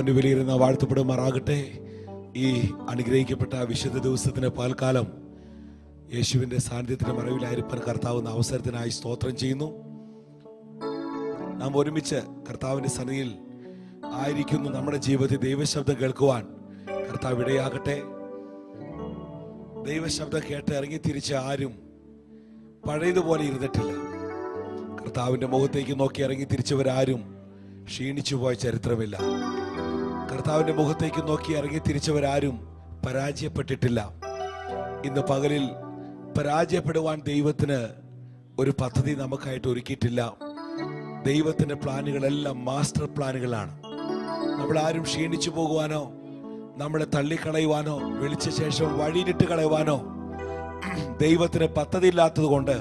കർത്താവിൻ്റെ വിലയിരുന്ന വാഴ്ത്തപ്പെടുമാറാകട്ടെ. ഈ അനുഗ്രഹിക്കപ്പെട്ട വിശുദ്ധ ദിവസത്തിന് പകൽക്കാലം യേശുവിൻ്റെ സാന്നിധ്യത്തിന് മറവിലായിരിക്കാൻ കർത്താവ് അവസരത്തിനായി സ്തോത്രം ചെയ്യുന്നു. നാം ഒരുമിച്ച് കർത്താവിൻ്റെ സന്നിധിയിൽ ആയിരിക്കുന്നു. നമ്മുടെ ജീവിതത്തിൽ ദൈവശബ്ദം കേൾക്കുവാൻ കർത്താവ് ഇടയാകട്ടെ. ദൈവശബ്ദം കേട്ട് ഇറങ്ങി തിരിച്ച് ആരും പഴയതുപോലെ ഇരുന്നിട്ടില്ല. കർത്താവിൻ്റെ മുഖത്തേക്ക് നോക്കി ഇറങ്ങി തിരിച്ചവരാരും ക്ഷീണിച്ചു പോയ ചരിത്രമില്ല. കർത്താവിൻ്റെ മുഖത്തേക്ക് നോക്കി ഇറങ്ങി തിരിച്ചവരാരും പരാജയപ്പെട്ടിട്ടില്ല. ഇന്ന് പകലിൽ പരാജയപ്പെടുവാൻ ദൈവത്തിന് ഒരു പദ്ധതി നമുക്കായിട്ട് ഒരുക്കിയിട്ടില്ല. ദൈവത്തിൻ്റെ പ്ലാനുകളെല്ലാം മാസ്റ്റർ പ്ലാനുകളാണ്. നമ്മളാരും ക്ഷീണിച്ചു പോകുവാനോ നമ്മളെ തള്ളിക്കളയുവാനോ വിളിച്ച ശേഷം വഴിയിലിട്ട് കളയുവാനോ ദൈവത്തിന് പദ്ധതി ഇല്ലാത്തത് കൊണ്ട്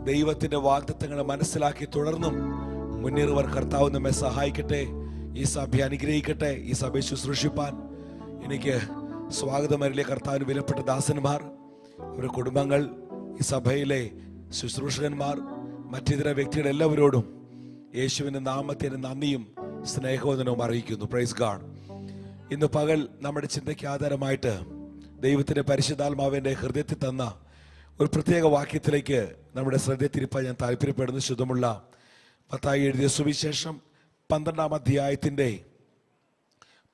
ദൈവത്തിൻ്റെ വാഗ്ദത്തങ്ങളെ മനസ്സിലാക്കി തുടർന്നും മുന്നേറുവാൻ കർത്താവ് നമ്മെ സഹായിക്കട്ടെ. ഈ സഭയെ അനുഗ്രഹിക്കട്ടെ. ഈ സഭയെ ശുശ്രൂഷിപ്പാൻ എനിക്ക് സ്വാഗതമരിലെ കർത്താവിന് വിലപ്പെട്ട ദാസന്മാർ, അവരുടെ കുടുംബങ്ങൾ, ഈ സഭയിലെ ശുശ്രൂഷകന്മാർ, മറ്റിതര വ്യക്തികളെല്ലാവരോടും യേശുവിൻ്റെ നാമത്തിന് നന്ദിയും സ്നേഹവന്ദനവും അറിയിക്കുന്നു. Praise God. ഇന്ന് പകൽ നമ്മുടെ ചിന്തയ്ക്ക് ആധാരമായിട്ട് ദൈവത്തിൻ്റെ പരിശുദ്ധാത്മാവിൻ്റെ ഹൃദയത്തിൽ തന്ന ഒരു പ്രത്യേക വാക്യത്തിലേക്ക് നമ്മുടെ ശ്രദ്ധ തിരിപ്പാൻ ഞാൻ താല്പര്യപ്പെടുന്നു. ശുദ്ധമുള്ള മത്തായി എഴുതിയ സുവിശേഷം 12-ാം അധ്യായത്തിൻ്റെ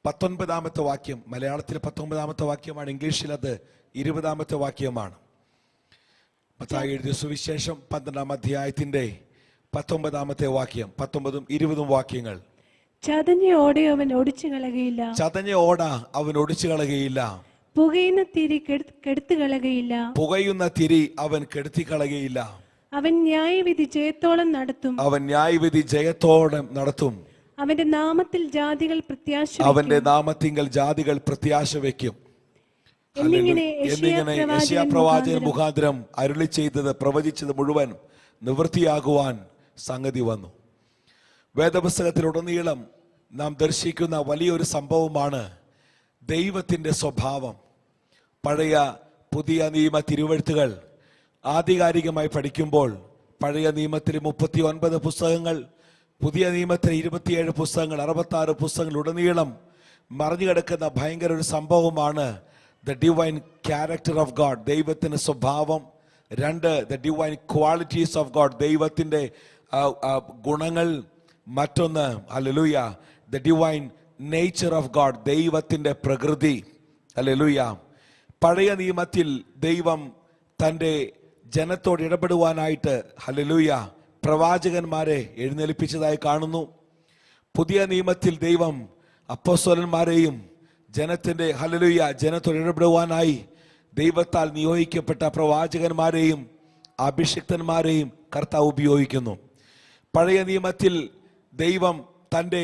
19-ാമത്തെ വാക്യം. മലയാളത്തിൽ 19-ാമത്തെ വാക്യമാണ്, ഇംഗ്ലീഷിൽ അത് 20-ാമത്തെ വാക്യമാണ്. മത്തായി എഴുതിയ സുവിശേഷം 12-ാം അധ്യായത്തിൻ്റെ 19-ാമത്തെ വാക്യം, 19ഉം 20ഉം വാക്യങ്ങൾ. ചതഞ്ഞ ഓട അവൻ ഒടിച്ചു കളകയില്ല, ചതഞ്ഞ ഓട അവൻ ഒടിച്ചു കളകയില്ല, പുകയുന്ന തിരി കെടുത്തു കളകയില്ല, പുകയുന്ന തിരി അവൻ കെടുത്തി കളകയില്ല. അവൻ ന്യായവിധി ജയത്തോളം നടത്തും, അവൻ ന്യായവിധി ജയത്തോടെ നടത്തും. അവന്റെ നാമത്തിൽ ജാതികൾ പ്രത്യാശ, അവന്റെ നാമത്തിങ്കൽ ജാതികൾ പ്രത്യാശ വയ്ക്കും എന്നിങ്ങനെ യെശയ്യാ പ്രവാചകൻ മുഖാന്തരം അരുളി ചെയ്തത്, പ്രവചിച്ചത് മുഴുവൻ നിവൃത്തിയാകുവാൻ സംഗതി വന്നു. വേദപുസ്തകത്തിലുടനീളം നാം ദർശിക്കുന്ന വലിയൊരു സംഭവമാണ് ദൈവത്തിൻ്റെ സ്വഭാവം. പഴയ പുതിയ നിയമ തിരുവെഴുത്തുകൾ ആധികാരികമായി പഠിക്കുമ്പോൾ പഴയ നിയമത്തിൽ 39 പുസ്തകങ്ങൾ, പുതിയ നിയമത്തിൽ 27 പുസ്തകങ്ങൾ, 66 പുസ്തകങ്ങൾ ഉടനീളം മറിഞ്ഞു കിടക്കുന്ന ഭയങ്കര ഒരു സംഭവമാണ് the divine character of God, ദൈവത്തിൻ്റെ സ്വഭാവം. 2, the divine qualities of God, ദൈവത്തിൻ്റെ ഗുണങ്ങൾ. മറ്റൊന്ന്, hallelujah, the divine nature of God, ദൈവത്തിൻ്റെ പ്രകൃതി. ഹല്ലേലൂയ. പഴയ നിയമത്തിൽ ദൈവം തൻ്റെ ജനത്തോട് ഇടപെടുവാനായിട്ട്, ഹല്ലേലൂയ, പ്രവാചകന്മാരെ എഴുന്നേൽപ്പിച്ചതായി കാണുന്നു. പുതിയ നിയമത്തിൽ ദൈവം അപ്പോസ്തലന്മാരെയും ജനത്തിൻ്റെ, ഹല്ലേലൂയ, ജനത്തോട് ഇടപെടുവാനായി ദൈവത്താൽ നിയോഗിക്കപ്പെട്ട പ്രവാചകന്മാരെയും അഭിഷിക്തന്മാരെയും കർത്താവ് ഉപയോഗിക്കുന്നു. പഴയ നിയമത്തിൽ ദൈവം തൻ്റെ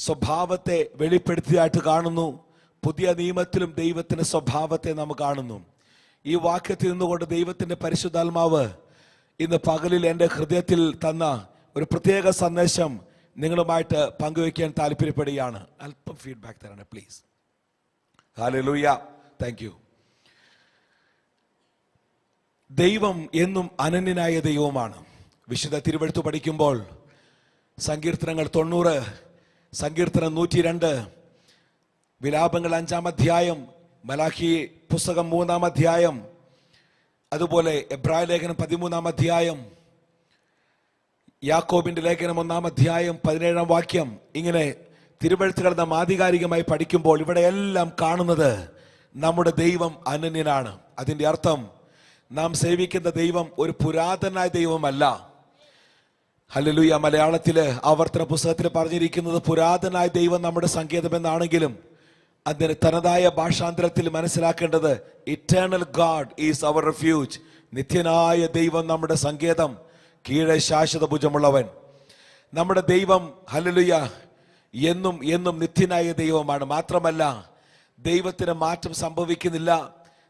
സ്വഭാവത്തെ വെളിപ്പെടുത്തിയായിട്ട് കാണുന്നു. പുതിയ നിയമത്തിലും ദൈവത്തിൻ്റെ സ്വഭാവത്തെ നാം കാണുന്നു. ഈ വാക്യത്തിൽ നിന്നുകൊണ്ട് ദൈവത്തിൻ്റെ പരിശുദ്ധാത്മാവ് ഇന്ന് പകലിൽ എൻ്റെ ഹൃദയത്തിൽ തന്ന ഒരു പ്രത്യേക സന്ദേശം നിങ്ങളുമായിട്ട് പങ്കുവയ്ക്കാൻ താല്പര്യപ്പെടുകയാണ്. അല്പം ഫീഡ്ബാക്ക് തരണം പ്ലീസ്. Hallelujah, thank U. ദൈവം എന്നും അനന്യനായ ദൈവമാണ്. വിശുദ്ധ തിരുവെഴുത്ത് പഠിക്കുമ്പോൾ സങ്കീർത്തനങ്ങൾ 90, സങ്കീർത്തനം 102, വിലാപങ്ങൾ 5-ാം അധ്യായം, മലാഖി പുസ്തകം 3-ാം അധ്യായം, അതുപോലെ എബ്രായ ലേഖനം 13-ാം അധ്യായം, യാക്കോബിന്റെ ലേഖനം 1-ാം അധ്യായം 17-ാം വാക്യം, ഇങ്ങനെ തിരുവെഴുത്തുകൾ നാം ആധികാരികമായി പഠിക്കുമ്പോൾ ഇവിടെയെല്ലാം കാണുന്നത് നമ്മുടെ ദൈവം അനന്യനാണ്. അതിൻ്റെ അർത്ഥം നാം സേവിക്കുന്ന ദൈവം ഒരു പുരാതനായ ദൈവമല്ല. ഹല്ലേലൂയ. മലയാളത്തില് ആവർത്തന പുസ്തകത്തിൽ പറഞ്ഞിരിക്കുന്നത് പുരാതനായ ദൈവം നമ്മുടെ സങ്കേതം എന്നാണെങ്കിലും അതിന് തനതായ ഭാഷാന്തരത്തിൽ മനസ്സിലാക്കേണ്ടത് eternal God is our refuge, നിത്യനായ ദൈവം നമ്മുടെ സങ്കേതം, കീഴെ ശാശ്വത ഭുജമുള്ളവൻ. നമ്മുടെ ദൈവം, ഹല്ലേലൂയ, എന്നും എന്നും നിത്യനായ ദൈവമാണ്. മാത്രമല്ല ദൈവത്തിന് മാറ്റം സംഭവിക്കുന്നില്ല.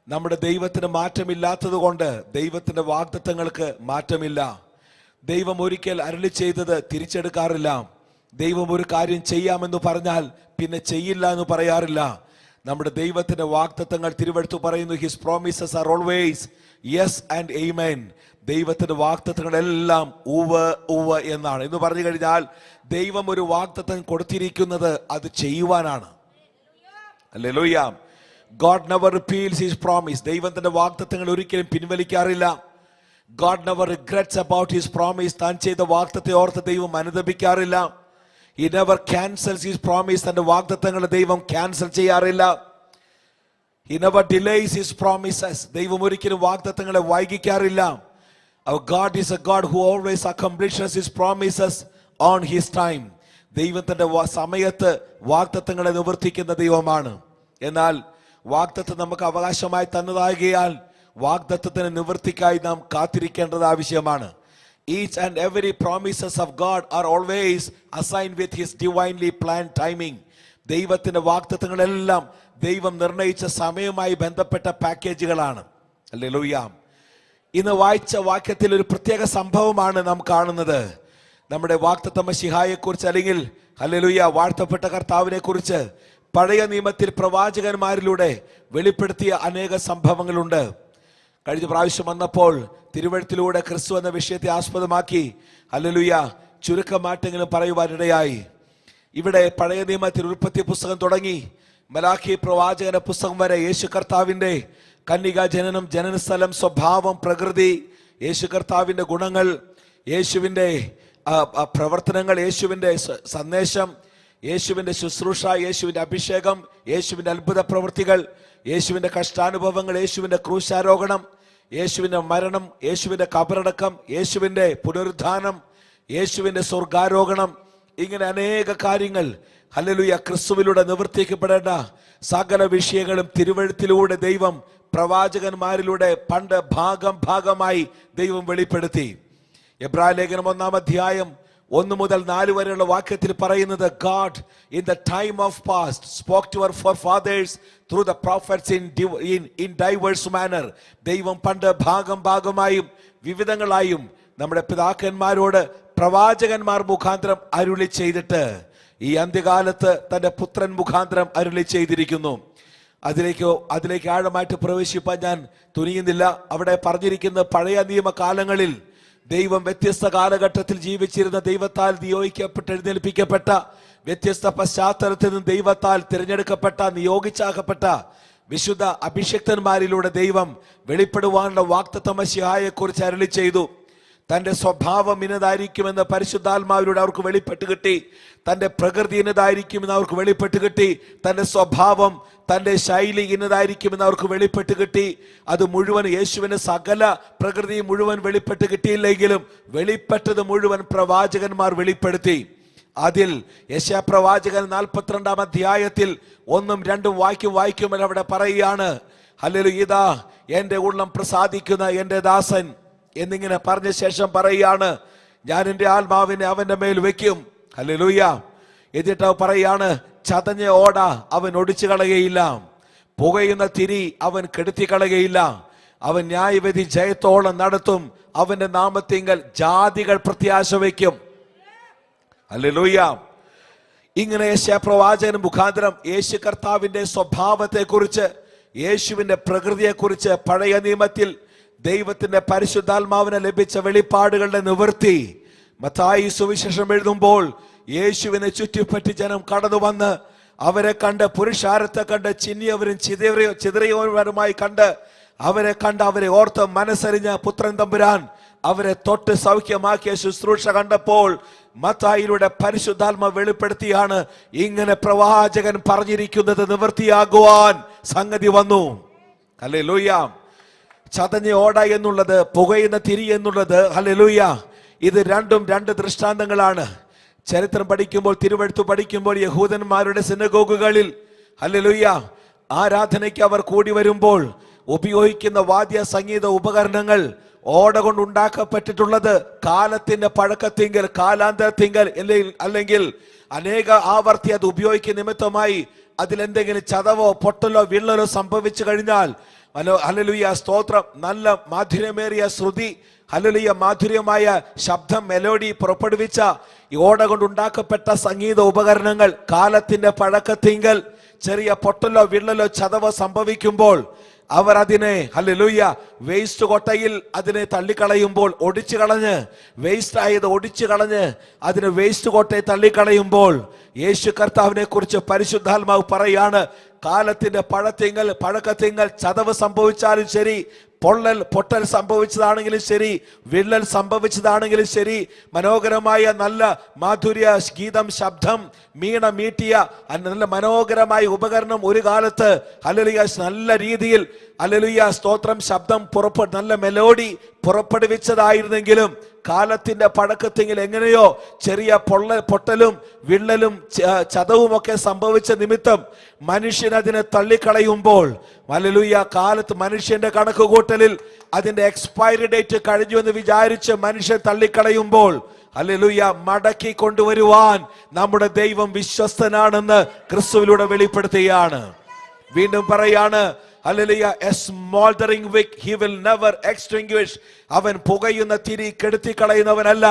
നമ്മുടെ ദൈവത്തിന് മാറ്റമില്ലാത്തത് കൊണ്ട് ദൈവത്തിൻ്റെ വാഗ്ദത്തങ്ങൾക്ക് മാറ്റമില്ല. ദൈവം ഒരിക്കൽ അരുളി ചെയ്തത് തിരിച്ചെടുക്കാറില്ല. ദൈവം ഒരു കാര്യം ചെയ്യാമെന്ന് പറഞ്ഞാൽ പിന്നെ ചെയ്യില്ല എന്ന് പറയാറില്ല. നമ്മുടെ ദൈവത്തിന്റെ വാഗ്ദത്തങ്ങൾ തിരുവെടുത്ത് പറയുന്നു, his promises are always yes and amen. ദൈവത്തിന്റെ വാഗ്ദത്തങ്ങളെല്ലാം ഉവ്വ് ഉവ്വ് എന്നാണ്. എന്ന് പറഞ്ഞു കഴിഞ്ഞാൽ ദൈവം ഒരു വാഗ്ദത്തം കൊടുത്തിരിക്കുന്നത് അത് ചെയ്യുവാനാണ്. Hallelujah. God never repeals his promise. ദൈവത്തിന്റെ വാഗ്ദത്തങ്ങൾ ഒരിക്കലും പിൻവലിക്കാറില്ല. God never regrets about his promise. താൻ ചെയ്ത വാഗ്ദത്തെ ഓർത്ത് ദൈവം അനുതപിക്കാറില്ല. He never cancels his promise. തന്റെ വാഗ്ദത്തങ്ങളെ ദൈവം ക്യാൻസൽ ചെയ്യാറില്ല. He never delays his promises. ദൈവം ഒരിക്കലും വാഗ്ദത്തങ്ങളെ വൈകിക്കാറില്ല. Our God is a God who always accomplishes his promises on his time. ദൈവത്തിന്റെ സമയത്ത് വാഗ്ദത്തങ്ങളെ നിവർത്തിക്കുന്ന ദൈവമാണ്. എന്നാൽ വാഗ്ദത്തം നമുക്ക് അവകാശമായി തന്നതാകിയാൽ വാഗ്ദത്തത്തിന് നിവൃത്തിക്കായി നാം കാത്തിരിക്കേണ്ടത് ആവശ്യമാണ്. Each and every promises of God are always assigned with his divinely planned timing. ദൈവത്തിന്റെ വാഗ്ദത്തങ്ങളെല്ലാം ദൈവം നിർണയിച്ച സമയവുമായി ബന്ധപ്പെട്ട പാക്കേജുകളാണ്. ഹല്ലേലൂയ. ഇന്ന് വായിച്ച വാക്യത്തിൽ ഒരു പ്രത്യേക സംഭവമാണ് നാം കാണുന്നത്. നമ്മുടെ വാഗ്ദത്ത മശിഹായെ കുറിച്ച്, അല്ലെങ്കിൽ ഹല്ലേലൂയ വാഴ്ത്തപ്പെട്ട കർത്താവിനെ കുറിച്ച് പഴയ നിയമത്തിൽ പ്രവാചകന്മാരിലൂടെ വെളിപ്പെടുത്തിയ അനേക സംഭവങ്ങളുണ്ട്. കഴിഞ്ഞ പ്രാവശ്യം വന്നപ്പോൾ തിരുവഴുത്തിലൂടെ ക്രിസ്തു എന്ന വിഷയത്തെ ആസ്പദമാക്കി ഹല്ലേലൂയ ചുരുക്കമായിട്ടെങ്കിലും പറയുവാനിടയായി. ഇവിടെ പഴയ നിയമത്തിൽ ഉൽപ്പത്തി പുസ്തകം തുടങ്ങി മലാഖി പ്രവാചകന്റെ പുസ്തകം വരെ യേശു കർത്താവിന്റെ കന്യക ജനനം, ജനനസ്ഥലം, സ്വഭാവം, പ്രകൃതി, യേശു കർത്താവിന്റെ ഗുണങ്ങൾ, യേശുവിന്റെ പ്രവർത്തനങ്ങൾ, യേശുവിന്റെ സന്ദേശം, യേശുവിന്റെ ശുശ്രൂഷ, യേശുവിന്റെ അഭിഷേകം, യേശുവിന്റെ അത്ഭുത പ്രവൃത്തികൾ, യേശുവിന്റെ കഷ്ടാനുഭവങ്ങൾ, യേശുവിന്റെ ക്രൂശാരോഹണം, യേശുവിന്റെ മരണം, യേശുവിന്റെ കബറടക്കം, യേശുവിന്റെ പുനരുദ്ധാനം, യേശുവിന്റെ സ്വർഗാരോഹണം, ഇങ്ങനെ അനേക കാര്യങ്ങൾ ഹല്ലേലൂയ ക്രിസ്തുവിലൂടെ നിവർത്തിക്കപ്പെടേണ്ട സകല വിഷയങ്ങളും തിരുവഴുത്തിലൂടെ ദൈവം പ്രവാചകന്മാരിലൂടെ പണ്ട് ഭാഗമായി ദൈവം വെളിപ്പെടുത്തി. എബ്രായ ലേഖനം 1-ാം അധ്യായം 1 മുതൽ 4 വരെയുള്ള വാക്യത്തിൽ പറയുന്നത്, God in the time of past spoke to our forefathers through the prophets in diverse manner. ദൈവം പണ്ട് ഭാഗമായും വിവിധങ്ങളായും നമ്മുടെ പിതാക്കന്മാരോട് പ്രവാചകന്മാർ മുഖാന്തരം അരുളി ചെയ്തിട്ട് ഈ അന്ത്യകാലത്ത് തന്റെ പുത്രൻ മുഖാന്തരം അരുളി ചെയ്തിരിക്കുന്നു. അതിലേക്ക് ആഴമായിട്ട് പ്രവേശിപ്പാൻ ഞാൻ തുനിയുന്നില്ല. അവിടെ പറഞ്ഞിരിക്കുന്ന പഴയ നിയമകാലങ്ങളിൽ ദൈവം വ്യത്യസ്ത കാലഘട്ടത്തിൽ ജീവിച്ചിരുന്ന ദൈവത്താൽ നിയോഗിക്കപ്പെട്ട് എഴുന്നേൽപ്പിക്കപ്പെട്ട വ്യത്യസ്ത പശ്ചാത്തലത്തിൽ നിന്ന് ദൈവത്താൽ തിരഞ്ഞെടുക്കപ്പെട്ട നിയോഗിച്ചാക്കപ്പെട്ട വിശുദ്ധ അഭിഷിക്തന്മാരിലൂടെ ദൈവം വെളിപ്പെടുവാനുള്ള വാഗ്ദത്ത മശിഹായെ കുറിച്ച് അരുളി ചെയ്തു. തന്റെ സ്വഭാവം ഇന്നതായിരിക്കുമെന്ന് പരിശുദ്ധാത്മാവിലൂടെ അവർക്ക് വെളിപ്പെട്ട് കിട്ടി. തന്റെ പ്രകൃതി ഇന്നതായിരിക്കുമെന്ന് അവർക്ക് വെളിപ്പെട്ട് കിട്ടി. തന്റെ സ്വഭാവം, തന്റെ ശൈലി ഇന്നതായിരിക്കുമെന്ന് അവർക്ക് വെളിപ്പെട്ട് കിട്ടി. അത് മുഴുവൻ യേശുവിന് സകല പ്രകൃതി മുഴുവൻ വെളിപ്പെട്ട് കിട്ടിയില്ലെങ്കിലും വെളിപ്പെട്ടത് മുഴുവൻ പ്രവാചകന്മാർ വെളിപ്പെടുത്തി. അതിൽ യെശയ്യാ പ്രവാചകൻ 42-ാം അധ്യായത്തിൽ 1-2 വായിക്കുമ്പോൾ അവിടെ പറയുകയാണ്, ഹല്ലേലൂയ, ഇതാ എന്റെ ഉള്ളം പ്രസാദിക്കുന്ന എന്റെ ദാസൻ എന്നിങ്ങനെ പറഞ്ഞ ശേഷം പറയുകയാണ്, ഞാൻ എൻ്റെ ആത്മാവിനെ അവന്റെ മേൽ വെക്കും. ഹല്ലേലൂയ. എന്നിട്ട് പറയാണ്, ചതഞ്ഞ ഓട അവൻ ഒടിച്ചു കളയുകയില്ല, പുകയുന്ന തിരി അവൻ കെടുത്തി കളയുകയില്ല, അവൻ ന്യായവിധി ജയത്തോളം നടത്തും, അവന്റെ നാമത്തിങ്കൽ ജാതികൾ പ്രത്യാശ വയ്ക്കും. ഹല്ലേലൂയ. ഇങ്ങനെ യെശയ്യാ പ്രവാചകൻ മുഖാന്തരം യേശു കർത്താവിന്റെ സ്വഭാവത്തെ കുറിച്ച്, യേശുവിന്റെ പ്രകൃതിയെ കുറിച്ച് പഴയ നിയമത്തിൽ ദൈവത്തിന്റെ പരിശുദ്ധാത്മാവിനെ ലഭിച്ച വെളിപ്പാടുകളുടെ നിവൃത്തി മത്തായി സുവിശേഷം എഴുതുമ്പോൾ യേശുവിനെ ചുറ്റിപ്പറ്റി ജനം കടന്നു വന്ന് അവരെ കണ്ട്, പുരുഷാരത്തെ കണ്ട്, ചിന്നിയവരും ചിതറിയവരുമായി കണ്ട്, അവരെ ഓർത്ത് മനസ്സറിഞ്ഞ പുത്രൻ തമ്പുരാൻ അവരെ തൊട്ട് സൗഖ്യമാക്കിയ ശുശ്രൂഷ കണ്ടപ്പോൾ മത്തായിലൂടെ പരിശുദ്ധാത്മ വെളിപ്പെടുത്തിയാണ് ഇങ്ങനെ പ്രവാചകൻ പറഞ്ഞിരിക്കുന്നത് നിവൃത്തിയാകുവാൻ സംഗതി വന്നു. ഹല്ലേലൂയ. ചതഞ്ഞ ഓട എന്നുള്ളത്, പുകയുന്ന തിരി എന്നുള്ളത്, ഹല്ലേലൂയ, ഇത് രണ്ടും 2 ദൃഷ്ടാന്തങ്ങളാണ്. ചരിത്രം പഠിക്കുമ്പോൾ, തിരുവെഴുത്ത് പഠിക്കുമ്പോൾ യഹൂദന്മാരുടെ സിനഗോഗുകളിൽ ഹല്ലേലൂയ ആരാധനയ്ക്ക് അവർ കൂടി വരുമ്പോൾ ഉപയോഗിക്കുന്ന വാദ്യ സംഗീത ഉപകരണങ്ങൾ ഓട കൊണ്ട് ഉണ്ടാക്കപ്പെട്ടിട്ടുള്ളത് കാലത്തിന്റെ പഴക്കത്തിങ്കൽ, കാലാന്തരത്തിങ്കൽ, അല്ലെങ്കിൽ അനേക ആവർത്തി അത് ഉപയോഗിക്കുന്ന നിമിത്തമായി അതിലെന്തെങ്കിലും ചതവോ പൊട്ടലോ വിള്ളലോ സംഭവിച്ചു കഴിഞ്ഞാൽ, ഹല്ലേലൂയ സ്തോത്രം, നല്ല മാധുര്യമേറിയ ശ്രുതി, ഹല്ലേലൂയ മാധുര്യമായ ശബ്ദം, മെലോഡി പുറപ്പെടുവിച്ച ഈ ഓട കൊണ്ടുണ്ടാക്കപ്പെട്ട സംഗീത ഉപകരണങ്ങൾ കാലത്തിന്റെ പഴക്കത്തിങ്കൽ ചെറിയ പൊട്ടലോ വിള്ളലോ ചതവോ സംഭവിക്കുമ്പോൾ അവർ അതിനെ ഹല്ലേലൂയ വേസ്റ്റ് കൊട്ടയിൽ അതിനെ തള്ളിക്കളയുമ്പോൾ, ഒടിച്ചു കളഞ്ഞ് വേസ്റ്റ് ആയത് ഒടിച്ചു കളഞ്ഞ് അതിന് വേസ്റ്റ് കൊട്ടയെ തള്ളിക്കളയുമ്പോൾ യേശു കർത്താവിനെ കുറിച്ച് പരിശുദ്ധാത്മാവ് പറയാണ്, കാലത്തിന്റെ പഴക്കത്തിങ്കൽ ചതവ് സംഭവിച്ചാലും ശരി, പൊട്ടൽ സംഭവിച്ചതാണെങ്കിലും ശരി, വിള്ളൽ സംഭവിച്ചതാണെങ്കിലും ശരി, മനോഹരമായ നല്ല മാധുര്യ ഗീതം ശബ്ദം മീട്ടിയ നല്ല മനോഹരമായ ഉപകരണം ഒരു കാലത്ത് ഹല്ലേലൂയ നല്ല രീതിയിൽ ഹല്ലേലൂയ സ്തോത്രം ശബ്ദം നല്ല മെലോഡി പുറപ്പെടുവിച്ചതായിരുന്നെങ്കിലും കാലത്തിന്റെ പഴക്കത്തെങ്കിൽ എങ്ങനെയോ ചെറിയ പൊട്ടലും വിള്ളലും ചതവുമൊക്കെ സംഭവിച്ച നിമിത്തം മനുഷ്യൻ അതിനെ തള്ളിക്കളയുമ്പോൾ ഹല്ലേലൂയ കാലത്ത് മനുഷ്യന്റെ കണക്കുകൂട്ടലിൽ അതിന്റെ എക്സ്പയറി ഡേറ്റ് കഴിഞ്ഞു എന്ന് വിചാരിച്ച് മനുഷ്യൻ തള്ളിക്കളയുമ്പോൾ ഹല്ലേലൂയ മടക്കി കൊണ്ടുവരുവാൻ നമ്മുടെ ദൈവം വിശ്വസ്തനാണെന്ന് ക്രിസ്തുവിലൂടെ വെളിപ്പെടുത്തുകയാണ്. വീണ്ടും പറയാണ് hallelujah, a smoldering wick he will never extinguish. അവൻ പുകയുന്ന തിരി കെടുത്തിക്കളയുന്നവനല്ല.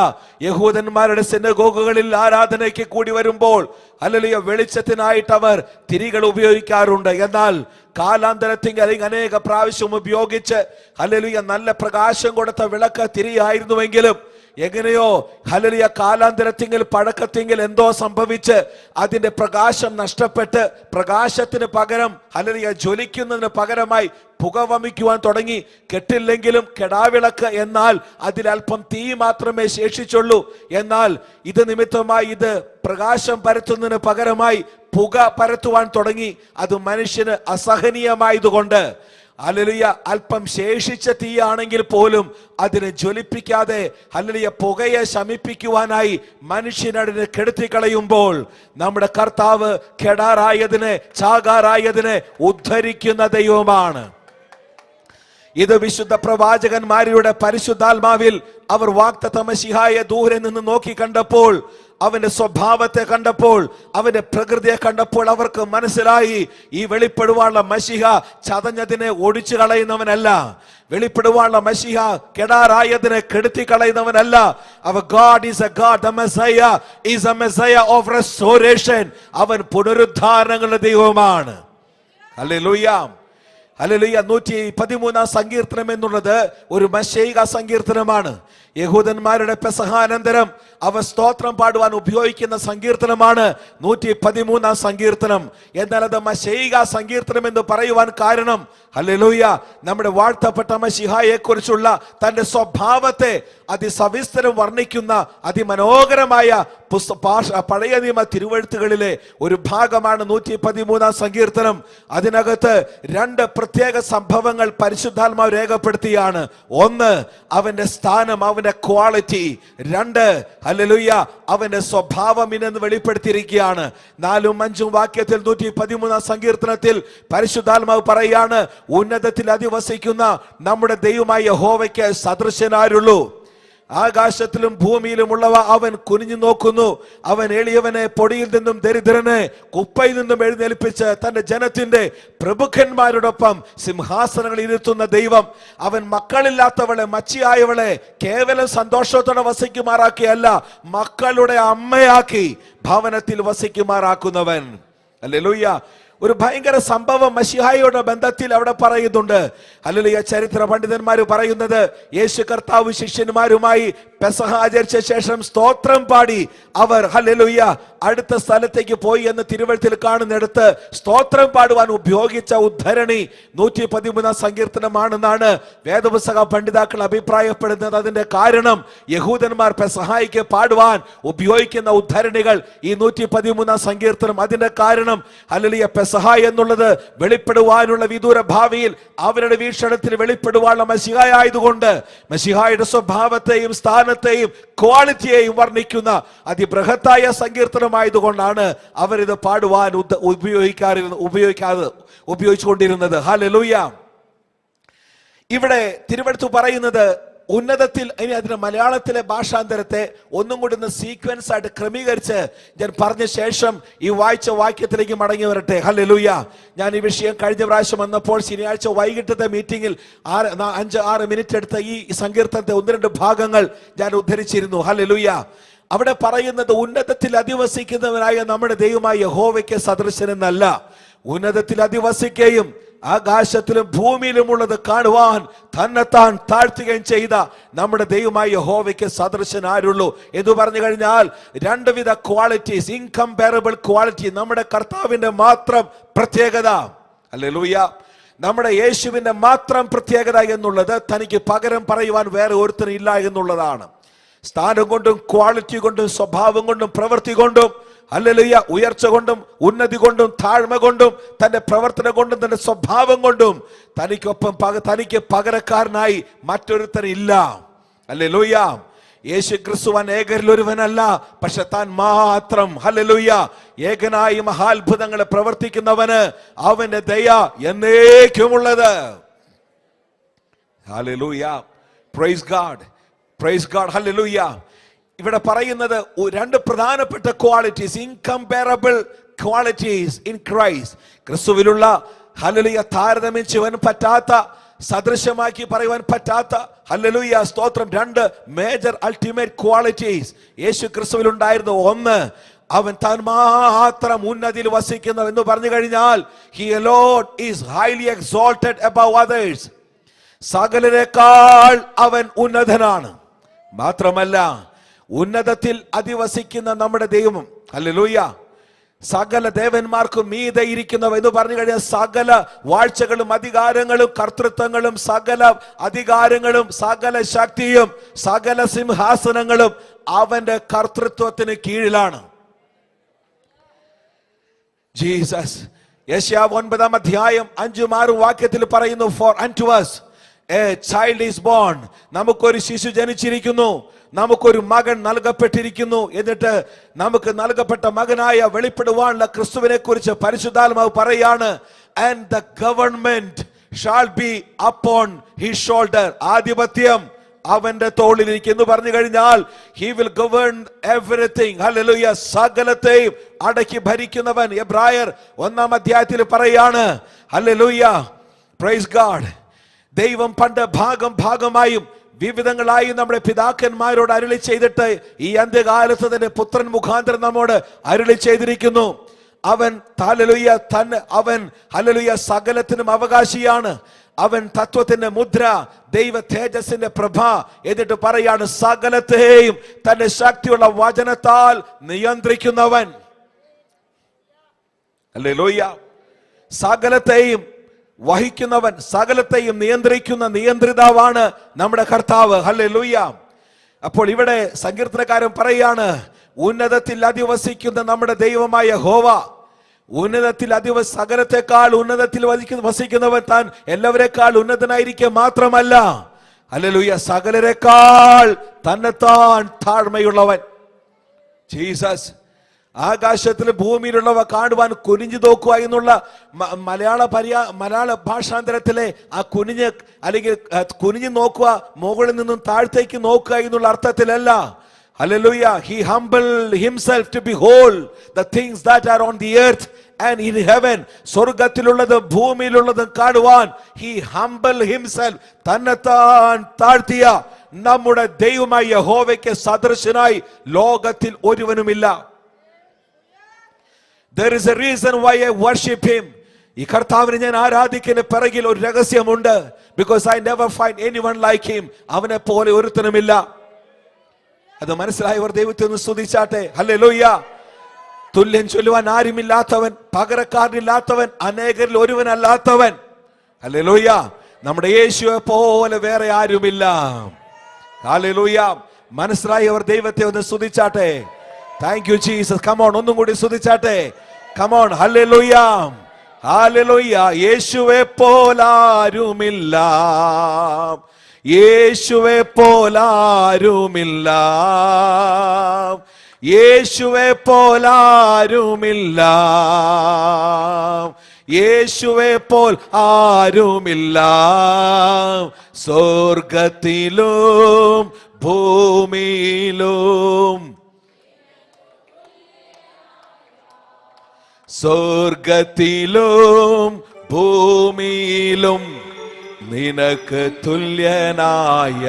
യഹൂദന്മാരുടെ സിനഗോഗുകളിൽ ആരാധനയ്ക്ക് കൂടി വരുമ്പോൾ ഹല്ലേലൂയ വെളിച്ചത്തിനായിട്ട് അവർ തിരികൾ ഉപയോഗിക്കാറുണ്ട്. എന്നാൽ കാലാന്തരത്തിൽ അല്ലെങ്കിൽ അനേക പ്രാവശ്യം ഉപയോഗിച്ച് ഹല്ലേലൂയ നല്ല പ്രകാശം കൊടുത്ത വിളക്ക് തിരിയായിരുന്നുവെങ്കിലും എങ്ങനെയോ ഹല്ലേലൂയ കാലാന്തരത്തിങ്കിൽ പഴക്കത്തിങ്കിൽ എന്തോ സംഭവിച്ച് അതിന്റെ പ്രകാശം നഷ്ടപ്പെട്ട് പ്രകാശത്തിന് പകരം ഹല്ലേലൂയ ജ്വലിക്കുന്നതിന് പകരമായി പുക വമിക്കുവാൻ തുടങ്ങി. കെട്ടില്ലെങ്കിലും കെടാവിളക്ക്, എന്നാൽ അതിലൽപ്പം തീ മാത്രമേ ശേഷിച്ചുള്ളൂ. എന്നാൽ ഇത് നിമിത്തമായി ഇത് പ്രകാശം പരത്തുന്നതിന് പകരമായി പുക പരത്തുവാൻ തുടങ്ങി. അത് മനുഷ്യന് അസഹനീയമായതുകൊണ്ട് ഹല്ലേലൂയ അല്പം ശേഷിച്ച തീയാണെങ്കിൽ പോലും അതിനെ ജ്വലിപ്പിക്കാതെ ഹല്ലേലൂയ പുകയെ ശമിപ്പിക്കുവാനായി മനുഷ്യനതിനെ കെടുത്തിക്കളയുമ്പോൾ നമ്മുടെ കർത്താവ് കെടാറായതിനെ ചാകാറായതിനെ ഉദ്ധരിക്കുന്ന ദൈവമാണ്. ഇത് വിശുദ്ധ പ്രവാചകന്മാരുടെ പരിശുദ്ധാത്മാവിൽ അവർ വാഗ്ദത്ത മശിഹായെ ദൂരെ നിന്ന് നോക്കി കണ്ടപ്പോൾ, അവന്റെ സ്വഭാവത്തെ കണ്ടപ്പോൾ, അവന്റെ പ്രകൃതിയെ കണ്ടപ്പോൾ അവർക്ക് മനസ്സിലായി, ഈ വെളിപ്പെടുവാനുള്ള മശിഹ ചതഞ്ഞതിനെ ഒടിച്ചു കളയുന്നവനല്ല, വെളിപ്പെടുവാനുള്ള മശിഹ കെടാറായതിനെ കെടുത്തി കളയുന്നവനല്ല. അവർ God is a God, the Messiah is a Messiah of restoration. അവൻ പുനരുദ്ധാരണങ്ങളുടെ ദൈവമാണ്. Hallelujah, hallelujah. 113 സങ്കീർത്തനം എന്നുള്ളത് ഒരു മശീഹ സങ്കീർത്തനമാണ്. യഹൂദന്മാരുടെ പെസഹാനന്തരം അവർ സ്തോത്രം പാടുവാൻ ഉപയോഗിക്കുന്ന സങ്കീർത്തനമാണ് 113 സങ്കീർത്തനം. എന്നാൽ അത് മശീഹ സങ്കീർത്തനം എന്ന് പറയുവാൻ കാരണം ഹല്ലേലൂയ നമ്മുടെ വാഴ്ത്തപ്പെട്ട മശിഹായെ കുറിച്ചുള്ള തന്റെ സ്വഭാവത്തെ അതിസവിസ്തരം വർണ്ണിക്കുന്ന അതിമനോഹരമായ പഴയ നിയമ തിരുവെഴുത്തുകളിലെ ഒരു ഭാഗമാണ് 113 സങ്കീർത്തനം. അതിനകത്ത് 2 പ്രത്യേക സംഭവങ്ങൾ പരിശുദ്ധാത്മാവ് രേഖപ്പെടുത്തിയാണ്. ഒന്ന്, അവന്റെ സ്ഥാനം, അവന്റെ ക്വാളിറ്റി. 2, ഹല്ലേലൂയ, അവന്റെ സ്വഭാവം ഇനെന്ന് വെളിപ്പെടുത്തിയിരിക്കുകയാണ്. 4ഉം 5ഉം വാക്യത്തിൽ 113 സങ്കീർത്തനത്തിൽ പരിശുദ്ധാത്മാവ് പറയാണ്, ഉന്നതത്തിൽ അധിവസിക്കുന്ന നമ്മുടെ ദൈവമായ യഹോവയ്ക്ക് സദൃശനാരുള്ളൂ. ആകാശത്തിലും ഭൂമിയിലുമുള്ളവ അവൻ കുനിഞ്ഞു നോക്കുന്നു. അവൻ എളിയവനെ പൊടിയിൽ നിന്നും ദരിദ്രനെ കുപ്പയിൽ നിന്നും എഴുന്നേൽപ്പിച്ച് തന്റെ ജനത്തിന്റെ പ്രഭുക്കന്മാരോടൊപ്പം സിംഹാസനങ്ങളിൽ ഇരുത്തുന്ന ദൈവം. അവൻ മക്കളില്ലാത്തവളെ, മച്ചിയായവളെ കേവലം സന്തോഷത്തോടെ വസിക്കുമാറാക്കിയല്ല, മക്കളുടെ അമ്മയാക്കി ഭവനത്തിൽ വസിക്കുമാറാക്കുന്നവൻ. ഹല്ലേലൂയ. ഒരു ഭയങ്കര സംഭവം മശിഹായുടെ ബന്ധത്തിൽ അവിടെ പറയുന്നുണ്ട്. ഹല്ലേലൂയ. ചരിത്ര പണ്ഡിതന്മാർ പറയുന്നത്, യേശു കർത്താവ് ശിഷ്യന്മാരുമായി പെസഹ ആചരിച്ച ശേഷം സ്തോത്രം പാടി അവർ ഹല്ലേലൂയ അടുത്ത സ്ഥലത്തേക്ക് പോയി എന്ന് തിരുവെഴുത്തിൽ കാണുന്നിടത്ത് സ്തോത്രം പാടുവാൻ ഉപയോഗിച്ച ഉദ്ധരണി 113 സങ്കീർത്തനമാണെന്നാണ് വേദപുസ്തക പണ്ഡിതാക്കൾ അഭിപ്രായപ്പെടുന്നത്. അതിന്റെ കാരണം യഹൂദന്മാർ പെസഹായിക്ക് പാടുവാൻ ഉപയോഗിക്കുന്ന ഉദ്ധരണികൾ ഈ 113 സങ്കീർത്തനം. അതിന്റെ കാരണം ഹല്ലേലൂയ പെസഹ എന്നുള്ളത് വെളിപ്പെടുവാനുള്ള വിദൂര ഭാവിയിൽ അവരുടെ വീക്ഷണത്തിൽ വെളിപ്പെടുവാനുള്ള മശിഹായായതുകൊണ്ട് മശിഹായുടെ സ്വഭാവത്തെയും സ്ഥാനത്തെയും ക്വാളിറ്റിയെയും വർണ്ണിക്കുന്ന അതിബൃഹത്തായ സങ്കീർത്തനമായതുകൊണ്ടാണ് അവരിത് പാടുവാൻ ഉപയോഗിച്ചുകൊണ്ടിരുന്നത്. ഹല്ലേലൂയ. ഇവിടെ തിരുവെഴുത്ത് പറയുന്നത് ഉന്നതത്തിൽ, ഇനി അതിന് മലയാളത്തിലെ ഭാഷാന്തരത്തെ ഒന്നും കൂടി ഒന്ന് സീക്വൻസ് ആയിട്ട് ക്രമീകരിച്ച് ഞാൻ പറഞ്ഞ ശേഷം ഈ വായിച്ച വാക്യത്തിലേക്ക് മടങ്ങി വരട്ടെ. ഹല്ലേലൂയ. ഞാൻ ഈ വിഷയം കഴിഞ്ഞ പ്രാവശ്യം വന്നപ്പോൾ ശനിയാഴ്ച വൈകിട്ടത്തെ മീറ്റിംഗിൽ 5-6 മിനിറ്റ് എടുത്ത ഈ സങ്കീർത്തനത്തെ 1-2 ഭാഗങ്ങൾ ഞാൻ ഉദ്ധരിച്ചിരുന്നു. ഹല്ലേലൂയ. അവിടെ പറയുന്നത് ഉന്നതത്തിൽ അധിവസിക്കുന്നവനായ നമ്മുടെ ദൈവമായ യഹോവയ്ക്ക് സദൃശനെന്നല്ല. ഉന്നതത്തിൽ അധിവസിക്കുകയും ആകാശത്തിലും ഭൂമിയിലുമുള്ളത് കാണുവാൻ തന്നെത്താൻ താഴ്ത്തുകയും ചെയ്ത നമ്മുടെ ദൈവമായ യഹോവയ്ക്ക് സദൃശൻ ആരുള്ളൂ എന്ന് പറഞ്ഞു കഴിഞ്ഞാൽ രണ്ടുവിധ ക്വാളിറ്റീസ്, ഇൻകംപാരബിൾ ക്വാളിറ്റി നമ്മുടെ കർത്താവിന്റെ മാത്രം പ്രത്യേകത. ഹല്ലേലൂയ. നമ്മുടെ യേശുവിന്റെ മാത്രം പ്രത്യേകത എന്നുള്ളത് തനിക്ക് പകരം പറയുവാൻ വേറെ ഒരുത്തനും ഇല്ല എന്നുള്ളതാണ്. സ്ഥാനം കൊണ്ടും ക്വാളിറ്റി കൊണ്ടും സ്വഭാവം കൊണ്ടും പ്രവൃത്തി കൊണ്ടും, ഹല്ലേലൂയ, ഉയർച്ച കൊണ്ടും ഉന്നതി കൊണ്ടും താഴ്മ കൊണ്ടും തന്റെ പ്രവർത്തനം കൊണ്ടും തന്റെ സ്വഭാവം കൊണ്ടും തനിക്ക് പകരക്കാരനായി മറ്റൊരുത്തനില്ല. ഹല്ലേലൂയ. യേശു ക്രിസ്തുവാൻ ഏകരിൽ ഒരുവനല്ല, പക്ഷെ താൻ മാത്രം, ഹല്ലേലൂയ, ഏകനായി മഹാത്ഭുതങ്ങളെ പ്രവർത്തിക്കുന്നവന് അവന്റെ ദയ എന്നേക്കുമുള്ളത്. Hallelujah. Praise God, praise God, hallelujah. ഇവിടെ പറയുന്നത് രണ്ട് പ്രധാനപ്പെട്ട ക്വാളിറ്റീസ്, ഇൻകംപാരബിൾ ക്വാളിറ്റീസ് ഇൻ ക്രൈസ്റ്റ്. ക്രിസ്തുവിലുള്ള, ഹല്ലേലൂയ, താരതമ്യം ചെയ്യുവാൻ പറ്റാത്ത, സദൃശമാക്കി പറയുവാൻ പറ്റാത്ത, ഹല്ലേലൂയ, സ്തോത്രം, രണ്ട് മേജർ അൾട്ടിമേറ്റ് ക്വാളിറ്റീസ് യേശു ക്രിസ്തുവിൽ ഉണ്ടായിരുന്നു. ഒന്ന്, അവൻ താൻ മാത്രം ഉന്നതിയിൽ വസിക്കുന്നു എന്ന് പറഞ്ഞു കഴിഞ്ഞാൽ he alone is highly exalted above others. സകലരെക്കാൾ അവൻ ഉന്നതനാണ്. മാത്രമല്ല ഉന്നതത്തിൽ അധിവസിക്കുന്ന നമ്മുടെ ദൈവം, ഹല്ലേലൂയ, സകല ദേവന്മാർക്കും മീതെ ഇരിക്കുന്നവ എന്ന് പറഞ്ഞു കഴിഞ്ഞാൽ സകല വാഴ്ചകളും അധികാരങ്ങളും കർത്തൃത്വങ്ങളും സകല അധികാരങ്ങളും സകല ശക്തിയും സകല സിംഹാസനങ്ങളും അവന്റെ കർത്തൃത്വത്തിന് കീഴിലാണ്. ജീസസ്. യെശയ്യാവ് 9 അധ്യായം 5-6 വാക്യത്തിൽ പറയുന്നു, for unto us a child is born. നമുക്കൊരു ശിശു ജനിച്ചിരിക്കുന്നു, നമുക്കൊരു മകൻ നൽകപ്പെട്ടിരിക്കുന്നു. എന്നിട്ട് നമുക്ക് നൽകപ്പെട്ട മകനായ വെളിപ്പെടുവാനുള്ള ക്രിസ്തുവിനെ കുറിച്ച് പരിശുദ്ധാത്മാവ് പറയാണ്, and the government shall be upon his shoulder. ആധിപത്യം അവന്റെ തോളിലിരിക്കും എന്ന് പറഞ്ഞു കഴിഞ്ഞാൽ he will govern everything. Hallelujah. സകലത്തെയും അടക്കി ഭരിക്കുന്നവൻ. എബ്രായർ 1 അധ്യായത്തിൽ പറയാണ്, ഹല്ലേലൂയ, പ്രൈസ് ഗാഡ്, ദൈവം പണ്ട് ഭാഗമായും വിവിധങ്ങളായി നമ്മുടെ പിതാക്കന്മാരോട് അരുളി ചെയ്തിട്ട് ഈ അന്ത്യകാലത്ത് തന്നെ പുത്രൻ മുഖാന്തരം നമ്മോട് അരുളി ചെയ്തിരിക്കുന്നു. അവൻ, ഹല്ലേലൂയ, അവൻ, ഹല്ലേലൂയ, സകലത്തിനും അവകാശിയാണ്. അവൻ തത്വത്തിന്റെ മുദ്ര, ദൈവ തേജസ്സിന്റെ പ്രഭ. എന്നിട്ട് പറയാണ്, സകലത്തെയും തന്റെ ശക്തിയുള്ള വചനത്താൽ നിയന്ത്രിക്കുന്നവൻ. ഹല്ലേലൂയ. സകലത്തെയും വഹിക്കുന്നവൻ, സകലത്തെയും നിയന്ത്രിക്കുന്ന നിയന്ത്രിതാവാണ് നമ്മുടെ കർത്താവ്. ഹല്ലേലൂയ. അപ്പോൾ ഇവിടെ സങ്കീർത്തനക്കാരൻ പറയാണ്, ഉന്നതത്തിൽ അധിവസിക്കുന്ന നമ്മുടെ ദൈവമായ യഹോവ, ഉന്നതത്തിൽ സകലത്തെക്കാൾ ഉന്നതത്തിൽ വസിക്കുന്നവൻ താൻ എല്ലാവരെക്കാൾ ഉന്നതനായിരിക്കുക മാത്രമല്ല, ഹല്ലേലൂയ, സകലരെക്കാൾ തന്നെത്താൻ താഴ്മയുള്ളവൻ. ജീസസ്. ആകാശത്തിലും ഭൂമിയിലുള്ളവ കാണുവാൻ കുനിഞ്ഞു നോക്കുക എന്നുള്ള മലയാള ഭാഷാന്തരത്തിലെ ആ കുനിഞ്ഞ് അല്ലെങ്കിൽ കുനിഞ്ഞു നോക്കുക, മുകളിൽ നിന്നും താഴത്തേക്ക് നോക്കുക എന്നുള്ള അർത്ഥത്തിലല്ല. Hallelujah. He humbled himself to behold the things that are on the earth and in heaven. സ്വർഗത്തിലുള്ളതും ഭൂമിയിലുള്ളതും കാണുവാൻ he humbled himself. തന്നെത്താൻ താഴ്ത്തിയ നമ്മുടെ ദൈവമായ യഹോവയ്ക്ക് സദൃശനായി ലോകത്തിൽ ഒരുവനുമില്ല. There is a reason why I worship him. ഈ കർത്താവിനെ ഞാൻ ആരാധിക്കുന്ന പിറകിൽ ഒരു രഹസ്യമുണ്ട്. Because I never find anyone like him. അവനെ പോലെ ഒരുത്തനുമില്ല. അത് മനസ്സിലായവർ ദൈവത്തെ ഒന്ന് സ്തുതിച്ചാട്ടെ. ഹല്ലേലൂയ. തുല്യം ചൊല്ലുവാൻ ആരുമില്ലാത്തവൻ, പകരക്കാരനില്ലാത്തവൻ, അനേകരിൽ ഒരുവനല്ലാത്തവൻ. ഹല്ലേലൂയ. നമ്മുടെ യേശുവെ പോലെ വേറെ ആരുമില്ല. ഹല്ലേലൂയ. മനസ്സിലായവർ ദൈവത്തെ ഒന്ന് സ്തുതിച്ചാട്ടെ. Thank you Jesus. കമോൺ, ഒന്നും കൂടി സ്തുതിച്ചാട്ടെ. കമോൺ. ഹല്ലേലൂയ. ഹല്ലേലൂയ. യേശുവെ പോലാരുമില്ല, യേശുവെ പോലാരുമില്ല, യേശുവെ പോലാരുമില്ല, യേശുവെ പോൽ ആരുമില്ല. സ്വർഗത്തിലും ഭൂമിയിലും, സ്വർഗത്തിലും ഭൂമിയിലും നിനക്ക് തുല്യനായ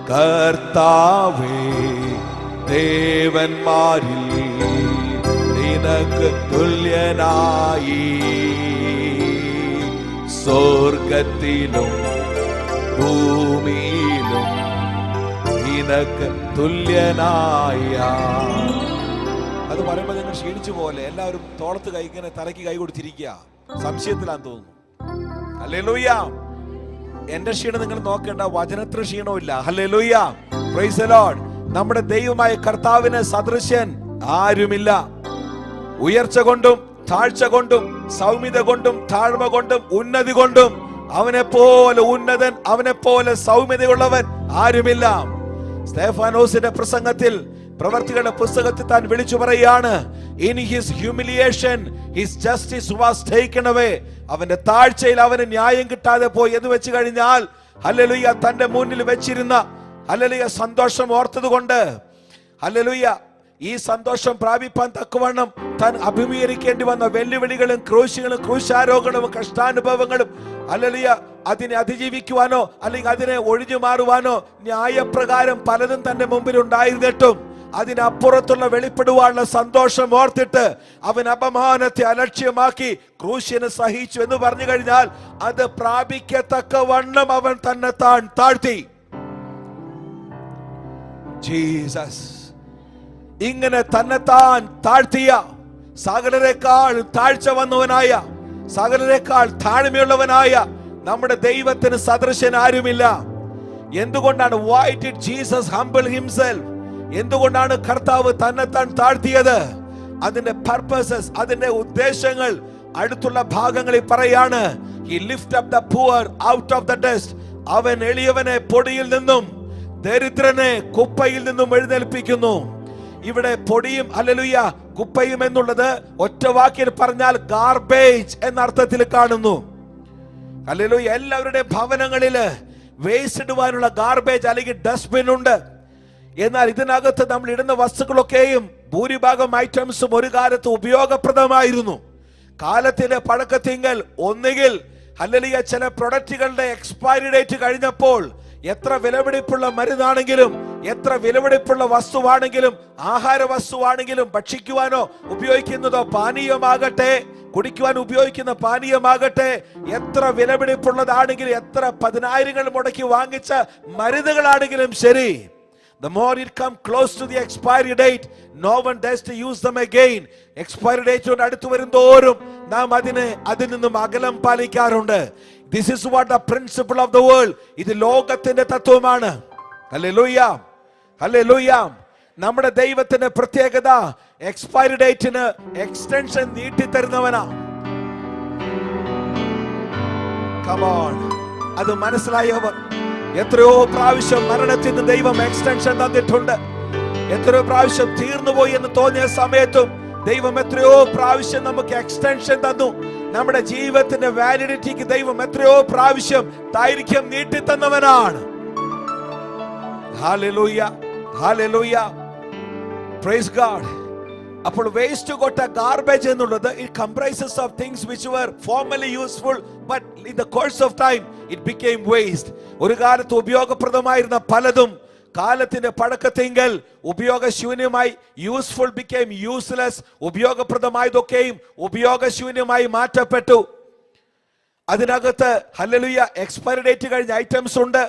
കർത്താവേ, ദേവന്മാരിൽ നിനക്ക് തുല്യനായി സ്വർഗത്തിലും ഭൂമിയിലും നിനക്ക് തുല്യനായ. അത് പറയുമ്പോ നിങ്ങൾ ക്ഷീണിച്ചു പോലെ എല്ലാവരും തോളത്ത് കൈ ഇങ്ങനെ തലയ്ക്ക് കൈ കൊടുത്തിരിക്കുക, സംശയത്തിലാന്ന് തോന്നുന്നു. ഹല്ലേലൂയ. എന്റെ ക്ഷീണം നിങ്ങൾ നോക്കേണ്ട, വചനത്തിന് ക്ഷീണമില്ല. Hallelujah, praise the Lord. നമ്മുടെ ദൈവമായ കർത്താവിന് സദൃശ്യൻ ആരുമില്ല. ഉയർച്ച കൊണ്ടും താഴ്ച കൊണ്ടും സൗമ്യത കൊണ്ടും താഴ്മ കൊണ്ടും ഉന്നതി കൊണ്ടും അവനെ പോലെ ഉന്നതൻ, അവനെ പോലെ സൗമ്യതയുള്ളവൻ ആരുമില്ല. സ്തെഫാനോസിന്റെ പ്രസംഗത്തിൽ, പ്രവർത്തികളുടെ പുസ്തകത്തിൽ താൻ വിളിച്ചു പറയാണ്, in his humiliation his justice was taken away. അവന്റെ താഴ്ചയിൽ അവന് ന്യായം കിട്ടാതെ പോയി എന്ന് വെച്ച് കഴിഞ്ഞാൽ, ഹല്ലേലൂയ, തന്റെ മുന്നിൽ വെച്ചിരുന്ന ഹല്ലേലൂയ സന്തോഷം ഓർത്തതുകൊണ്ട്, ഹല്ലേലൂയ, ഈ സന്തോഷം പ്രാപിപ്പാൻ തക്കവണ്ണം താൻ അഭിമുഖീകരിക്കേണ്ടി വന്ന വെല്ലുവിളികളും ക്രൂശുകളും ക്രൂശാരോഹണവും കഷ്ടാനുഭവങ്ങളും, ഹല്ലേലൂയ, അതിനെ അതിജീവിക്കുവാനോ അല്ലെങ്കിൽ അതിനെ ഒഴിഞ്ഞു മാറുവാനോ ന്യായപ്രകാരം പലതും തന്റെ മുമ്പിൽ ഉണ്ടായിരുന്നിട്ടും അതിനപ്പുറത്തുള്ള വെളിപ്പെടുവാനുള്ള സന്തോഷം ഓർത്തിട്ട് അവൻ അപമാനത്തെ അലക്ഷ്യമാക്കി ക്രൂശിനെ സഹിച്ചു എന്ന് പറഞ്ഞു കഴിഞ്ഞാൽ അത് പ്രാപിക്കത്തക്കവണ്ണം അവൻ തന്നെ താഴ്ത്തി. ജീസസ് ഇങ്ങനെ തന്നെത്താൻ താഴ്ത്തിയ, സകലരെക്കാൾ താഴ്ച വന്നവനായ, സകലരെക്കാൾ താഴ്മയുള്ളവനായ നമ്മുടെ ദൈവത്തിന് സദൃശൻ ആരുമില്ല. എന്തുകൊണ്ടാണ്? why did Jesus humble himself? എന്തുകൊണ്ടാണ് കർത്താവ് തന്നെത്താൻ താഴ്ത്തിയത്? അതിന്റെ പർപ്പസസ്, അതിന്റെ ഉദ്ദേശങ്ങൾ അടുത്തുള്ള ഭാഗങ്ങളിൽ പറയാണ്. He lifted up the poor out of the dust. അവൻ എളിയവനെ പൊടിയിൽ നിന്നും ദരിദ്രനെ കുപ്പയിൽ നിന്നും എഴുന്നേൽപ്പിക്കുന്നു. ഇവിടെ പൊടിയും ഹല്ലേലൂയ കുപ്പയും എന്നുള്ളത് ഒറ്റ വാക്കിൽ പറഞ്ഞാൽ ഗാർബേജ് എന്ന അർത്ഥത്തിൽ കാണുന്നു. ഹല്ലേലൂയ. എല്ലാവരുടെയും ഭവനങ്ങളില് വേസ്റ്റ് ഇടുവാനുള്ള ഗാർബേജ് അല്ലെങ്കിൽ ഡസ്റ്റ്ബിൻ ഉണ്ട്. എന്നാൽ ഇതിനകത്ത് നമ്മൾ ഇടുന്ന വസ്തുക്കളൊക്കെയും ഭൂരിഭാഗം ഐറ്റംസും ഒരു കാലത്ത് ഉപയോഗപ്രദമായിരുന്നു. കാലത്തിന്റെ പഴക്കത്തിങ്കൽ ഒന്നുകിൽ ഹല്ലേലൂയ ചില പ്രൊഡക്റ്റുകളുടെ എക്സ്പയറി ഡേറ്റ് കഴിഞ്ഞപ്പോൾ എത്ര വിലപിടിപ്പുള്ള മരുന്നാണെങ്കിലും, എത്ര വിലപിടിപ്പുള്ള വസ്തുവാണെങ്കിലും, ആഹാര വസ്തുവാണെങ്കിലും, ഭക്ഷിക്കുവാനോ ഉപയോഗിക്കുന്നതോ പാനീയമാകട്ടെ, കുടിക്കുവാൻ ഉപയോഗിക്കുന്ന പാനീയമാകട്ടെ, എത്ര വിലപിടിപ്പുള്ളതാണെങ്കിലും, എത്ര 10,000 മുടക്കി വാങ്ങിച്ച മരുന്നുകളാണെങ്കിലും ശരി, the more it come close to the expiry date, no one dares to use them again. expiry date അടുത്തു വരുന്തോറും നാം അതിൽ നിന്നും അകലം പാലിക്കാറുണ്ട്. This is what the principle of the world. ഇത് ലോകത്തിന്റെ തത്വമാണ്. Hallelujah, hallelujah. നമ്മുടെ ദൈവത്തിന്റെ പ്രത്യേകത എക്സ്പയറി ഡേറ്റിന് എക്സ്റ്റൻഷൻ നീട്ടി തരുന്നവനാ. Come on. അത് മനസ്സിലായവർ എത്രയോ പ്രാവശ്യം മരണത്തിന് ദൈവം എക്സ്റ്റൻഷൻ തന്നിട്ടുണ്ട്. എത്രയോ പ്രാവശ്യം തീർന്നുപോയി എന്ന് തോന്നിയ സമയത്തും ദൈവം എത്രയോ പ്രാവശ്യം നമുക്ക് എക്സ്റ്റൻഷൻ തന്നു. നമ്മുടെ ജീവിതത്തിന്റെ വാലിഡിറ്റിക്ക് ദൈവം എത്രയോ പ്രാവശ്യം ദൈർഘ്യം നീട്ടി തന്നവനാണ്. Hallelujah, hallelujah, praise God. അപ്പോൾ വേസ്റ്റ് കൊട്ട ഗാർബേജ് എന്നുള്ളത് it comprises of things which were formerly useful but in the course of time it became waste. ഒരു കാലത്ത് ഉപയോഗപ്രദമായിരുന്ന പലതും കാലത്തിന്റെ പഴക്കത്തിങ്കൽ ഉപയോഗശൂന്യമായി, യൂസ്ഫുൾ became useless, ഉപയോഗപ്രദമായതൊക്കെയും ഉപയോഗശൂന്യമായി മാറ്റപ്പെട്ടു. അതിനകത്ത് ഹല്ലേലൂയ എക്സ്പയറി ഡേറ്റ് കഴിഞ്ഞ ഐറ്റംസ് ഉണ്ട്.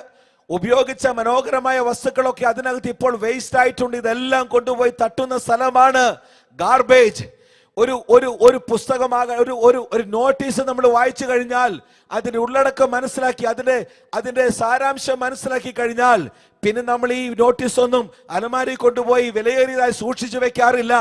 ഉപയോഗിച്ച മനോഹരമായ വസ്തുക്കളൊക്കെ അതിനകത്ത് ഇപ്പോൾ വേസ്റ്റ് ആയിട്ടുണ്ട്. ഇതെല്ലാം കൊണ്ടുപോയി തട്ടുന്ന സ്ഥലമാണ് ഗാർബേജ്. ഒരു പുസ്തകമാകാൻ ഒരു നോട്ടീസ് നമ്മൾ വായിച്ചു കഴിഞ്ഞാൽ അതിന്റെ ഉള്ളടക്കം മനസ്സിലാക്കി അതിന്റെ സാരാംശം മനസ്സിലാക്കി കഴിഞ്ഞാൽ പിന്നെ നമ്മൾ ഈ നോട്ടീസ് ഒന്നും അലമാരി കൊണ്ടുപോയി വിലയേറിയതായി സൂക്ഷിച്ചു വെക്കാറില്ല.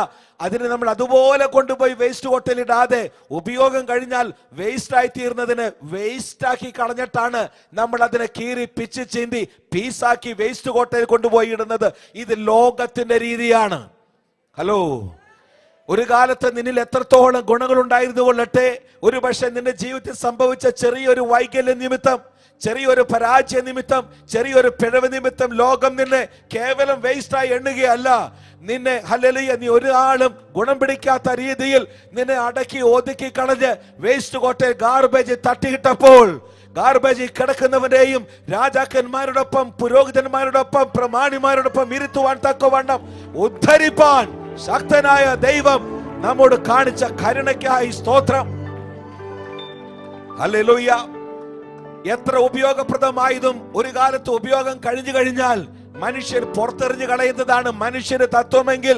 അതിന് നമ്മൾ അതുപോലെ കൊണ്ടുപോയി വേസ്റ്റ് കൊട്ടയിലിടാതെ ഉപയോഗം കഴിഞ്ഞാൽ വേസ്റ്റ് ആയി തീർന്നതിന് വേസ്റ്റ് ആക്കി കളഞ്ഞിട്ടാണ് നമ്മൾ അതിനെ കീറി പിച്ച് ചീന്തി പീസാക്കി വേസ്റ്റ് കൊട്ടയിൽ കൊണ്ടുപോയി ഇടുന്നത്. ഇത് ലോകത്തിന്റെ രീതിയാണ്. ഹലോ, ഒരു കാലത്ത് നിന്നിൽ എത്രത്തോളം ഗുണങ്ങൾ ഉണ്ടായിരുന്നു കൊള്ളട്ടെ, ഒരു പക്ഷെ നിന്റെ ജീവിതത്തിൽ സംഭവിച്ച ചെറിയൊരു വൈകല്യ നിമിത്തം, ചെറിയൊരു പരാജയ നിമിത്തം, ചെറിയൊരു പിഴവ് നിമിത്തം ലോകം നിന്നെ കേവലം വേസ്റ്റായി എണ്ണുകയല്ല, നിന്നെ ഹല്ലേലൂയ നീ ഒരാളും ഗുണം പിടിക്കാത്ത രീതിയിൽ നിന്നെ അടക്കി ഒതുക്കി കളഞ്ഞ് വേസ്റ്റ് കോട്ടയിൽ ഗാർബേജ് തട്ടിയിട്ടപ്പോൾ ഗാർബേജിൽ കിടക്കുന്നവരെയും രാജാക്കന്മാരോടൊപ്പം പുരോഹിതന്മാരോടൊപ്പം പ്രമാണിമാരോടൊപ്പം ഇരുത്തുവാൻ തക്കവണ്ണം ഉദ്ധരിപ്പാൻ ശക്തനായ ദൈവം നമ്മോട് കാണിച്ച കരുണയ്ക്കായി സ്തോത്രം. ഹല്ലേലൂയ. എത്ര ഉപയോഗപ്രദമായതും ഒരു കാലത്ത് ഉപയോഗം കഴിഞ്ഞു കഴിഞ്ഞാൽ മനുഷ്യർ പുറത്തെറിഞ്ഞു കളയുന്നതാണ് മനുഷ്യന്റെ തത്വമെങ്കിൽ,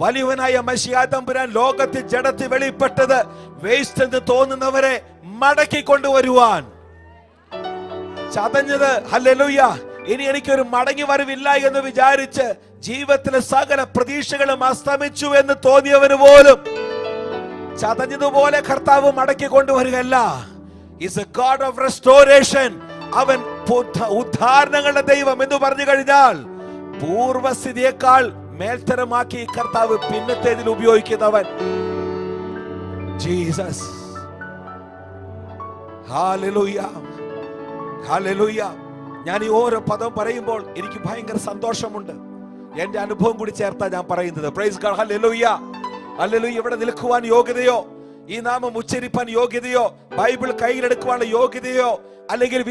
വലിയവനായ മശിഹാ തമ്പുരാൻ ലോകത്തിൽ ജഡത്തിൽ വെളിപ്പെട്ടത് വേസ്റ്റ് എന്ന് തോന്നുന്നവരെ മടക്കി കൊണ്ടുവരുവാൻ. ചതഞ്ഞത്, ഹല്ലേലൂയ, ഇനി എനിക്കൊരു മടങ്ങി വരവില്ല എന്ന് വിചാരിച്ച് ജീവിതത്തിലെ സകല പ്രതീക്ഷകളും അസ്തമിച്ചു എന്ന് തോന്നിയവന് പോലും ചതഞ്ഞതുപോലെ കർത്താവ് മടക്കി കൊണ്ടുവരികയല്ല. Is a god of restoration. അവൻ ഉദ്ധാരണങ്ങളുടെ ദൈവം എന്ന് പറഞ്ഞു കഴിഞ്ഞാൽ പൂർവസ്ഥിതിയേക്കാൾ മേൽത്തരമാക്കി കർത്താവ് പിന്നത്തേതിൽ ഉപയോഗിക്കുന്നവൻ. ജീസസ്. Hallelujah, hallelujah. ഞാൻ ഈ ഓരോ പദം പറയുമ്പോൾ എനിക്ക് ഭയങ്കര സന്തോഷമുണ്ട്. എന്റെ അനുഭവം കൂടി ചേർത്താ ഞാൻ പറയുന്നത്. Praise God. Hallelujah, hallelujah. ഇവിടെ നിൽക്കുവാൻ യോഗ്യതയോ, ഈ നാമം ഉച്ചരിപ്പാൻ യോഗ്യതയോ, ബൈബിൾ കയ്യിലെടുക്കുവാനുള്ള യോഗ്യതയോ, അല്ലെങ്കിൽ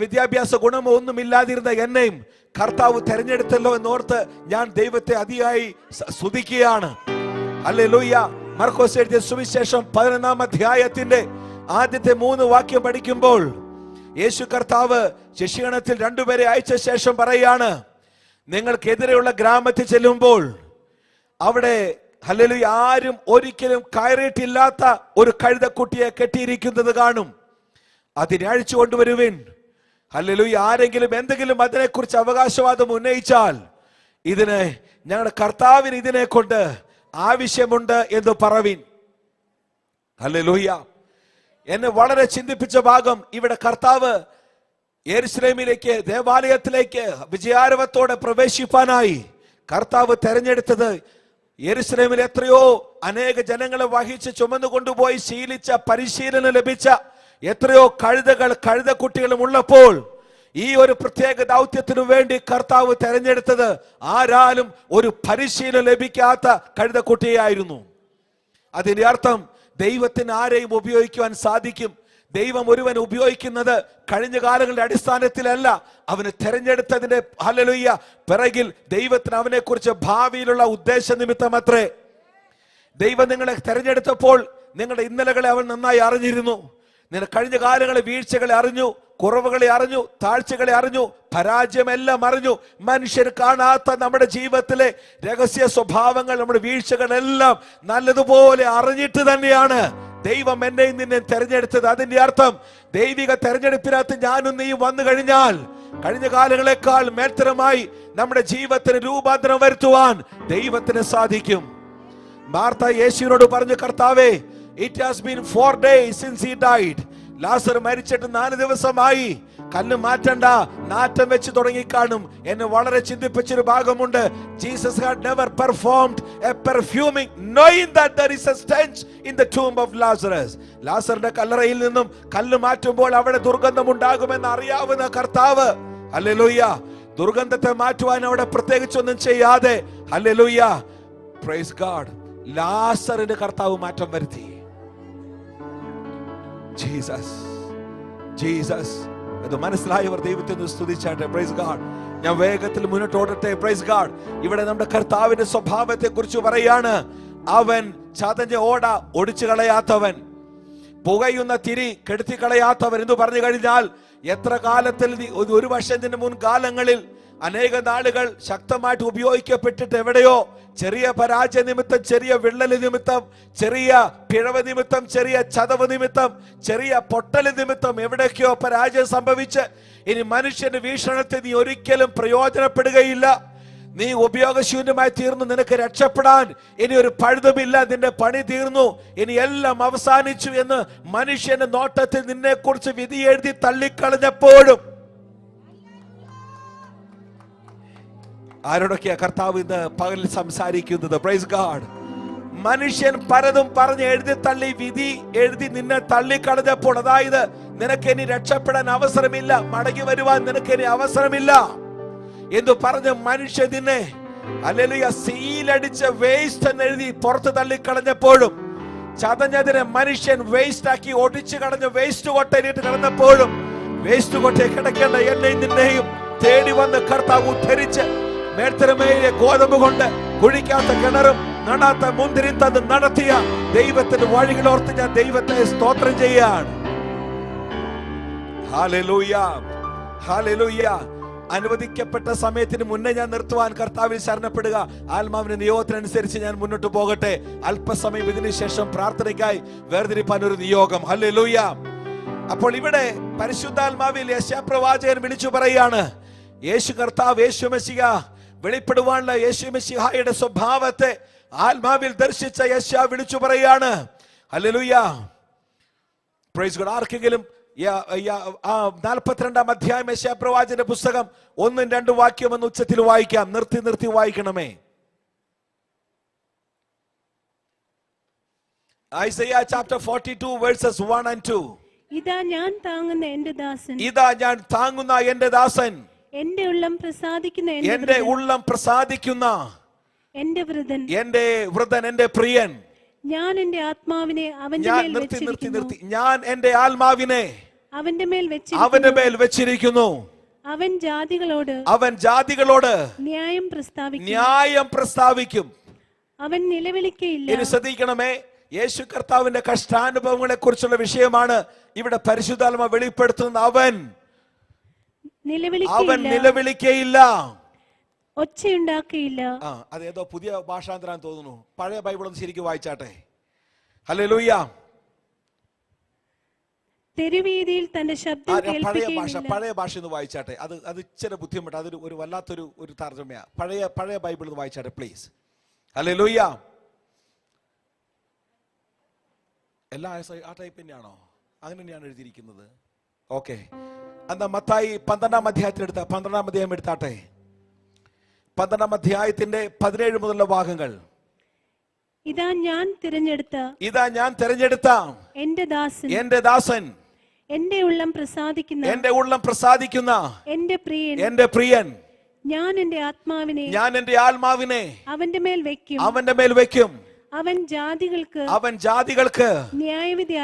വിദ്യാഭ്യാസ ഗുണമോ ഒന്നും ഇല്ലാതിരുന്ന എന്നെയും കർത്താവ് തെരഞ്ഞെടുത്തല്ലോ എന്നോർത്ത് ഞാൻ ദൈവത്തെ അതിയായി സ്തുതിക്കുകയാണ്. ഹല്ലേലൂയ. മർക്കോസ് എഴുതിയ സുവിശേഷം 11-ാം അധ്യായത്തിന്റെ ആദ്യത്തെ 3 വാക്യം പഠിക്കുമ്പോൾ യേശു കർത്താവ് ശിഷ്യഗണത്തിൽ 2 പേരെ അയച്ച ശേഷം പറയാണ്, നിങ്ങൾക്കെതിരെയുള്ള ഗ്രാമത്തിൽ ചെല്ലുമ്പോൾ അവിടെ, ഹല്ലേലൂയ, ആരും ഒരിക്കലും കയറിയിട്ടില്ലാത്ത ഒരു കഴുതക്കുട്ടിയെ കെട്ടിയിരിക്കുന്നത് കാണും. അതിനെ അഴിച്ചു കൊണ്ടുവരുവിൻ. ഹല്ലേലൂയ. ആരെങ്കിലും എന്തെങ്കിലും അതിനെക്കുറിച്ച് അവകാശവാദം ഉന്നയിച്ചാൽ ഇതിനെ, ഞങ്ങളുടെ കർത്താവിന് ഇതിനെ കൊണ്ട് ആവശ്യമുണ്ട് എന്ന് പറവിൻ. ഹല്ലേലൂയ. എന്നെ വളരെ ചിന്തിപ്പിച്ച ഭാഗം, ഇവിടെ കർത്താവ് യെരൂശലേമിലേക്ക്, ദേവാലയത്തിലേക്ക് വിജയാരവത്തോടെ പ്രവേശിപ്പാനായി കർത്താവ് തെരഞ്ഞെടുത്തത് യെരൂശലേമിൽ എത്രയോ അനേക ജനങ്ങളെ വഹിച്ച് ചുമന്നു കൊണ്ടുപോയി ശീലിച്ച, പരിശീലനം ലഭിച്ച എത്രയോ കഴുതക്കുട്ടികളും ഉള്ളപ്പോൾ ഈ ഒരു പ്രത്യേക ദൗത്യത്തിനു വേണ്ടി കർത്താവ് തെരഞ്ഞെടുത്തത് ആരാലും ഒരു പരിശീലനം ലഭിക്കാത്ത കഴുതക്കുട്ടിയായിരുന്നു. അതിന്റെ അർത്ഥം ദൈവത്തിന് ആരെയും ഉപയോഗിക്കുവാൻ സാധിക്കും. ദൈവം ഒരുവൻ ഉപയോഗിക്കുന്നത് കഴിഞ്ഞ കാലങ്ങളുടെ അടിസ്ഥാനത്തിലല്ല, അവന് തെരഞ്ഞെടുത്തതിന്റെ, ഹല്ലേലൂയ, പിറകിൽ ദൈവത്തിന് അവനെ കുറിച്ച് ഭാവിയിലുള്ള ഉദ്ദേശ നിമിത്തം അത്രേ. ദൈവം നിങ്ങളെ തെരഞ്ഞെടുത്തപ്പോൾ നിങ്ങളുടെ ഇന്നലകളെ അവൻ നന്നായി അറിഞ്ഞിരുന്നു. നിങ്ങൾ കഴിഞ്ഞ കാലങ്ങളെ വീഴ്ചകളെ അറിഞ്ഞു, കുറവുകളെ അറിഞ്ഞു, താഴ്ചകളെ അറിഞ്ഞു, പരാജയമെല്ലാം അറിഞ്ഞു. മനുഷ്യർ കാണാത്ത നമ്മുടെ ജീവിതത്തിലെ രഹസ്യ സ്വഭാവങ്ങൾ, നമ്മുടെ വീഴ്ചകളെല്ലാം നല്ലതുപോലെ അറിഞ്ഞിട്ട് തന്നെയാണ് ദൈവം എന്നെയും നിന്നെ തെരഞ്ഞെടുത്തത്. അതിന്റെ അർത്ഥം ദൈവിക തെരഞ്ഞെടുപ്പിനകത്ത് ഞാനും നീയും വന്നു കഴിഞ്ഞാൽ കഴിഞ്ഞ കാലങ്ങളെക്കാൾ മേൽത്തരമായി നമ്മുടെ ജീവിതത്തിന് രൂപാന്തരം വരുത്തുവാൻ ദൈവത്തിന് സാധിക്കും. മാർത്ത യേശുവിനോട് പറഞ്ഞു, കർത്താവേ, it has been 4 days since he died. ലാസർ മരിച്ചിട്ട് 4 ദിവസമായി. കല്ല് മാറ്റണ്ട, നാറ്റം വെച്ച് തുടങ്ങിക്കാണും. എന്നെ വളരെ ചിന്തിപ്പിച്ചൊരു ഭാഗമുണ്ട്. Jesus had never performed a perfuming, knowing that there is a stench in the tomb of Lazarus. ലാസറിന്റെ കല്ലറയിൽ നിന്നും കല്ല് മാറ്റുമ്പോൾ അവിടെ ദുർഗന്ധം ഉണ്ടാകുമെന്ന് അറിയാവുന്ന കർത്താവ്, ഹല്ലേലൂയ, ദുർഗന്ധത്തെ മാറ്റുവാൻ അവിടെ പ്രത്യേകിച്ചൊന്നും ചെയ്യാതെ, ഹല്ലേലൂയ, പ്രൈസ് ഗോഡ്, ലാസറിന്റെ കർത്താവ് മാറ്റം വരുത്തി. Jesus, Jesus. അത് മനസ്സിലായവർ ദൈവത്തെ സ്തുതിച്ചാട്ടെ. Praise God. ഞാൻ വേഗത്തിൽ മുന്നോട്ട് ഓടട്ടെ. Praise God. ഇവിടെ നമ്മുടെ കർത്താവിന്റെ സ്വഭാവത്തെ കുറിച്ച് പറയാണ്, അവൻ ചതഞ്ഞ ഓട ഒടിച്ചു കളയാത്തവൻ, പുകയുന്ന തിരി കെടുത്തി കളയാത്തവൻ എന്ന് പറഞ്ഞു കഴിഞ്ഞാൽ എത്ര കാലത്തിൽ, 1 വർഷത്തിന് മുൻകാലങ്ങളിൽ അനേക നാളുകൾ ശക്തമായിട്ട് ഉപയോഗിക്കപ്പെട്ടിട്ട് എവിടെയോ ചെറിയ പരാജയ നിമിത്തം, ചെറിയ വിള്ളൽ നിമിത്തം, ചെറിയ പിഴവ് നിമിത്തം, ചെറിയ ചതവ് നിമിത്തം, ചെറിയ പൊട്ടൽ നിമിത്തം എവിടേക്കോ പരാജയം സംഭവിച്ച് ഇനി മനുഷ്യന്റെ വീക്ഷണത്തിൽ നീ ഒരിക്കലും പ്രയോജനപ്പെടുകയില്ല, നീ ഉപയോഗശൂന്യമായി തീർന്നു, നിനക്ക് രക്ഷപ്പെടാൻ ഇനി ഒരു പഴുതുമില്ല, നിന്റെ പണി തീർന്നു, ഇനി എല്ലാം അവസാനിച്ചു എന്ന് മനുഷ്യന്റെ നോട്ടത്തിൽ നിന്നെ കുറിച്ച് വിധി എഴുതി തള്ളിക്കളഞ്ഞപ്പോഴും ആരോടൊക്കെയാ കർത്താവ് ഇന്ന് പകലിൽ സംസാരിക്കുന്നത്? Praise God. മനുഷ്യൻ പലതും പറഞ്ഞ് എഴുതി തള്ളി, വിധി എഴുതി നിന്നെ തള്ളിക്കളഞ്ഞപ്പോൾ, അതായത് നിനക്ക് ഇനി രക്ഷപ്പെടാൻ അവസരമില്ല, മടങ്ങി വരുവാൻ നിനക്ക് ഇനി അവസരമില്ല എന്ന് പറഞ്ഞ് മനുഷ്യൻ നിന്നെ, ഹല്ലേലൂയ, സീലടിച്ച് വേസ്റ്റ് എന്ന് എഴുതി പുറത്ത് തള്ളിക്കളഞ്ഞപ്പോഴും, ചതഞ്ഞതിനെ മനുഷ്യൻ വേസ്റ്റ് ആക്കി ഒടിച്ചു കളഞ്ഞ് വേസ്റ്റ് കൊട്ടയിലിട്ട് കിടന്നപ്പോഴും, വേസ്റ്റ് കൊട്ടയിൽ കിടക്കേണ്ട എന്നെയും നിന്നെയും തേടി വന്ന് കർത്താവ് ഉദ്ധരിച്ച് മേൽത്തരമേറിയ ഗോതമ്പ് കൊണ്ട് കുഴിക്കാത്ത കിണറും നടാത്ത മുന്തിരി തന്ന് നടത്തിയ ദൈവത്തിന്റെ വഴികളോർത്ത് ഞാൻ ദൈവത്തെ സ്തോത്രം ചെയ്യാണ്. Hallelujah, hallelujah. അനുവദിക്കപ്പെട്ട സമയത്തിന് മുന്നേ ഞാൻ നിർത്തുവാൻ കർത്താവിൽ ശരണപ്പെടുക. ആത്മാവിന്റെ നിയോഗത്തിനനുസരിച്ച് ഞാൻ മുന്നോട്ട് പോകട്ടെ. അല്പസമയം ഇതിനു ശേഷം പ്രാർത്ഥനയ്ക്കായി വേർതിരിപ്പാൻ ഒരു നിയോഗം. ഹല്ലേലൂയ. അപ്പോൾ ഇവിടെ പരിശുദ്ധാത്മാവിൽ യെശയ്യാപ്രവാചകൻ വിളിച്ചു പറയാണ്, യേശു കർത്താവ്, യേശു മെശിഹ വെളിപ്പെടുവാനുള്ള യേശു മെശിഹായുടെ സ്വഭാവത്തെ ആത്മാവിൽ ദർശിച്ച യെശയ്യാ വിളിച്ചു പറയാണ്. Hallelujah, praise God. ആർക്കെങ്കിലും 42-ാം അധ്യായം യെശയ്യാപ്രവാചകന്റെ പുസ്തകം 1-2 വാക്യം എന്ന് ഉച്ചത്തിൽ വായിക്കാം. നിർത്തി വായിക്കണമേ. Isaiah chapter 42 verses 1 and 2. ഇതാ ഞാൻ താങ്ങുന്ന എന്റെ ദാസൻ, ഇതാ ഞാൻ താങ്ങുന്ന എന്റെ ദാസൻ, എന്റെ ഉള്ളം പ്രസാദിക്കുന്ന എന്റെ ഉള്ളം പ്രസാദിക്കുന്ന എന്റെ വൃതൻ, എന്റെ വൃതൻ, എന്റെ പ്രിയൻ. ഞാൻ എന്റെ ആത്മാവിനെ അവന്റെ മേൽ വെച്ചിരിക്കുന്നു. ഞാൻ എന്റെ ആത്മാവിനെ അവന്റെ മേൽ വെച്ചിരിക്കുന്നു. അവൻ ജാതികളോട് ന്യായം പ്രസ്താവിക്കും. അവൻ നിലവിളിക്കയില്ല. ഇനി ശ്രദ്ധിക്കണമേ, യേശു കർത്താവിന്റെ കഷ്ടാനുഭവങ്ങളെ കുറിച്ചുള്ള വിഷയമാണ് ഇവിടെ പരിശുദ്ധാത്മ വെളിപ്പെടുത്തുന്നത്. അവൻ നിലവിളിക്കയില്ല, ഒച്ചയുണ്ടാക്കയില്ല. അതേതോ പുതിയ ഭാഷാന്തരം തോന്നുന്നു. പഴയ ബൈബിൾ ഒന്ന് ശരിക്കും വായിച്ചാട്ടെ. ഹല്ലേലൂയ. തെരുവീതിയിൽ തന്റെ ശബ്ദം കേൾപ്പിക്കുകയില്ല. പഴയ ഭാഷ ഒന്ന് വായിച്ചാട്ടെ. അത് ഇച്ചിരി ബുദ്ധിമുട്ട്. അതൊരു വല്ലാത്തൊരു തർജ്ജമയാ. പഴയ ബൈബിൾ ഒന്ന് വായിച്ചാട്ടെ പ്ലീസ്. ഹല്ലേലൂയ. എല്ലാ ആ ടൈപ്പ് തന്നെയാണോ? അങ്ങനെ തന്നെയാണ് എഴുതിയിരിക്കുന്നത്. ഓക്കെ, എന്നാ മത്തായി 12-ാം അധ്യായത്തിൽ 12-ാം അധ്യായം എടുത്താട്ടെ. 12-ാം അധ്യായത്തിന്റെ 17 മുതലുള്ള ഭാഗങ്ങൾ. ഇതാ ഞാൻ തിരഞ്ഞെടുത്ത എന്റെ ദാസൻ, എന്റെ ഉള്ളം പ്രസാദിക്കുന്ന എന്റെ പ്രിയൻ, ഞാൻ എന്റെ ആത്മാവിനെ അവന്റെ മേൽ വെക്കും. അവൻ ജാതികൾക്ക് ന്യായവിധി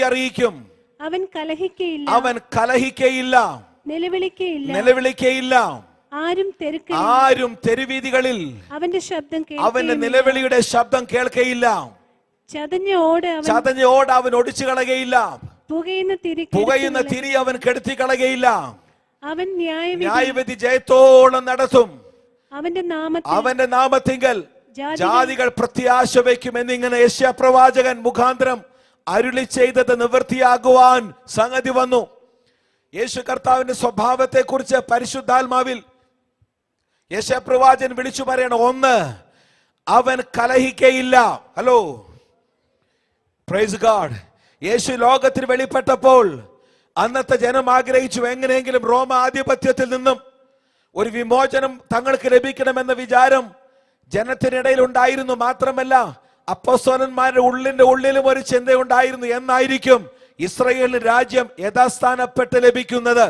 അറിയിക്കും. അവൻ കലഹിക്കയില്ല, നിലവിളിക്കയില്ല. ആരും തെരുവീതികളിൽ അവന്റെ നിലവിളിയുടെ ശബ്ദം കേൾക്കയില്ല. ചതഞ്ഞ ഓട് അവൻ ഒടിച്ചു കളകയില്ല. പുകയുന്ന തിരി അവൻ കെടുത്തി കളകയില്ല. അവൻ ന്യായവിധി ജയത്തോളം നടത്തും. അവന്റെ നാമത്തിങ്കൽ ജാതികൾ പ്രത്യാശ വയ്ക്കും എന്നിങ്ങനെ യെശയ്യാപ്രവാചകൻ മുഖാന്തരം അരുളി ചെയ്തത് നിവൃത്തിയാകുവാൻ സംഗതി വന്നു. യേശു കർത്താവിന്റെ സ്വഭാവത്തെ കുറിച്ച് പരിശുദ്ധാത്മാവിൽ യെശയ്യാപ്രവാചകൻ വിളിച്ചു പറയണം. ഒന്ന്, അവൻ കലഹിക്കയില്ല. Hello, praise God. യേശു ലോകത്തിൽ വെളിപ്പെട്ടപ്പോൾ അന്നത്തെ ജനം ആഗ്രഹിച്ചു, എങ്ങനെയെങ്കിലും റോമ ആധിപത്യത്തിൽ നിന്നും ഒരു വിമോചനം തങ്ങൾക്ക് ലഭിക്കണമെന്ന വിചാരം ജനത്തിനിടയിൽ ഉണ്ടായിരുന്നു. മാത്രമല്ല, അപ്പോസ്തലന്മാരുടെ ഉള്ളിലും ഒരു ചിന്തയുണ്ടായിരുന്നു, എന്നായിരിക്കും ഇസ്രായേലിന് രാജ്യം യഥാസ്ഥാനപ്പെട്ട് ലഭിക്കുന്നത്.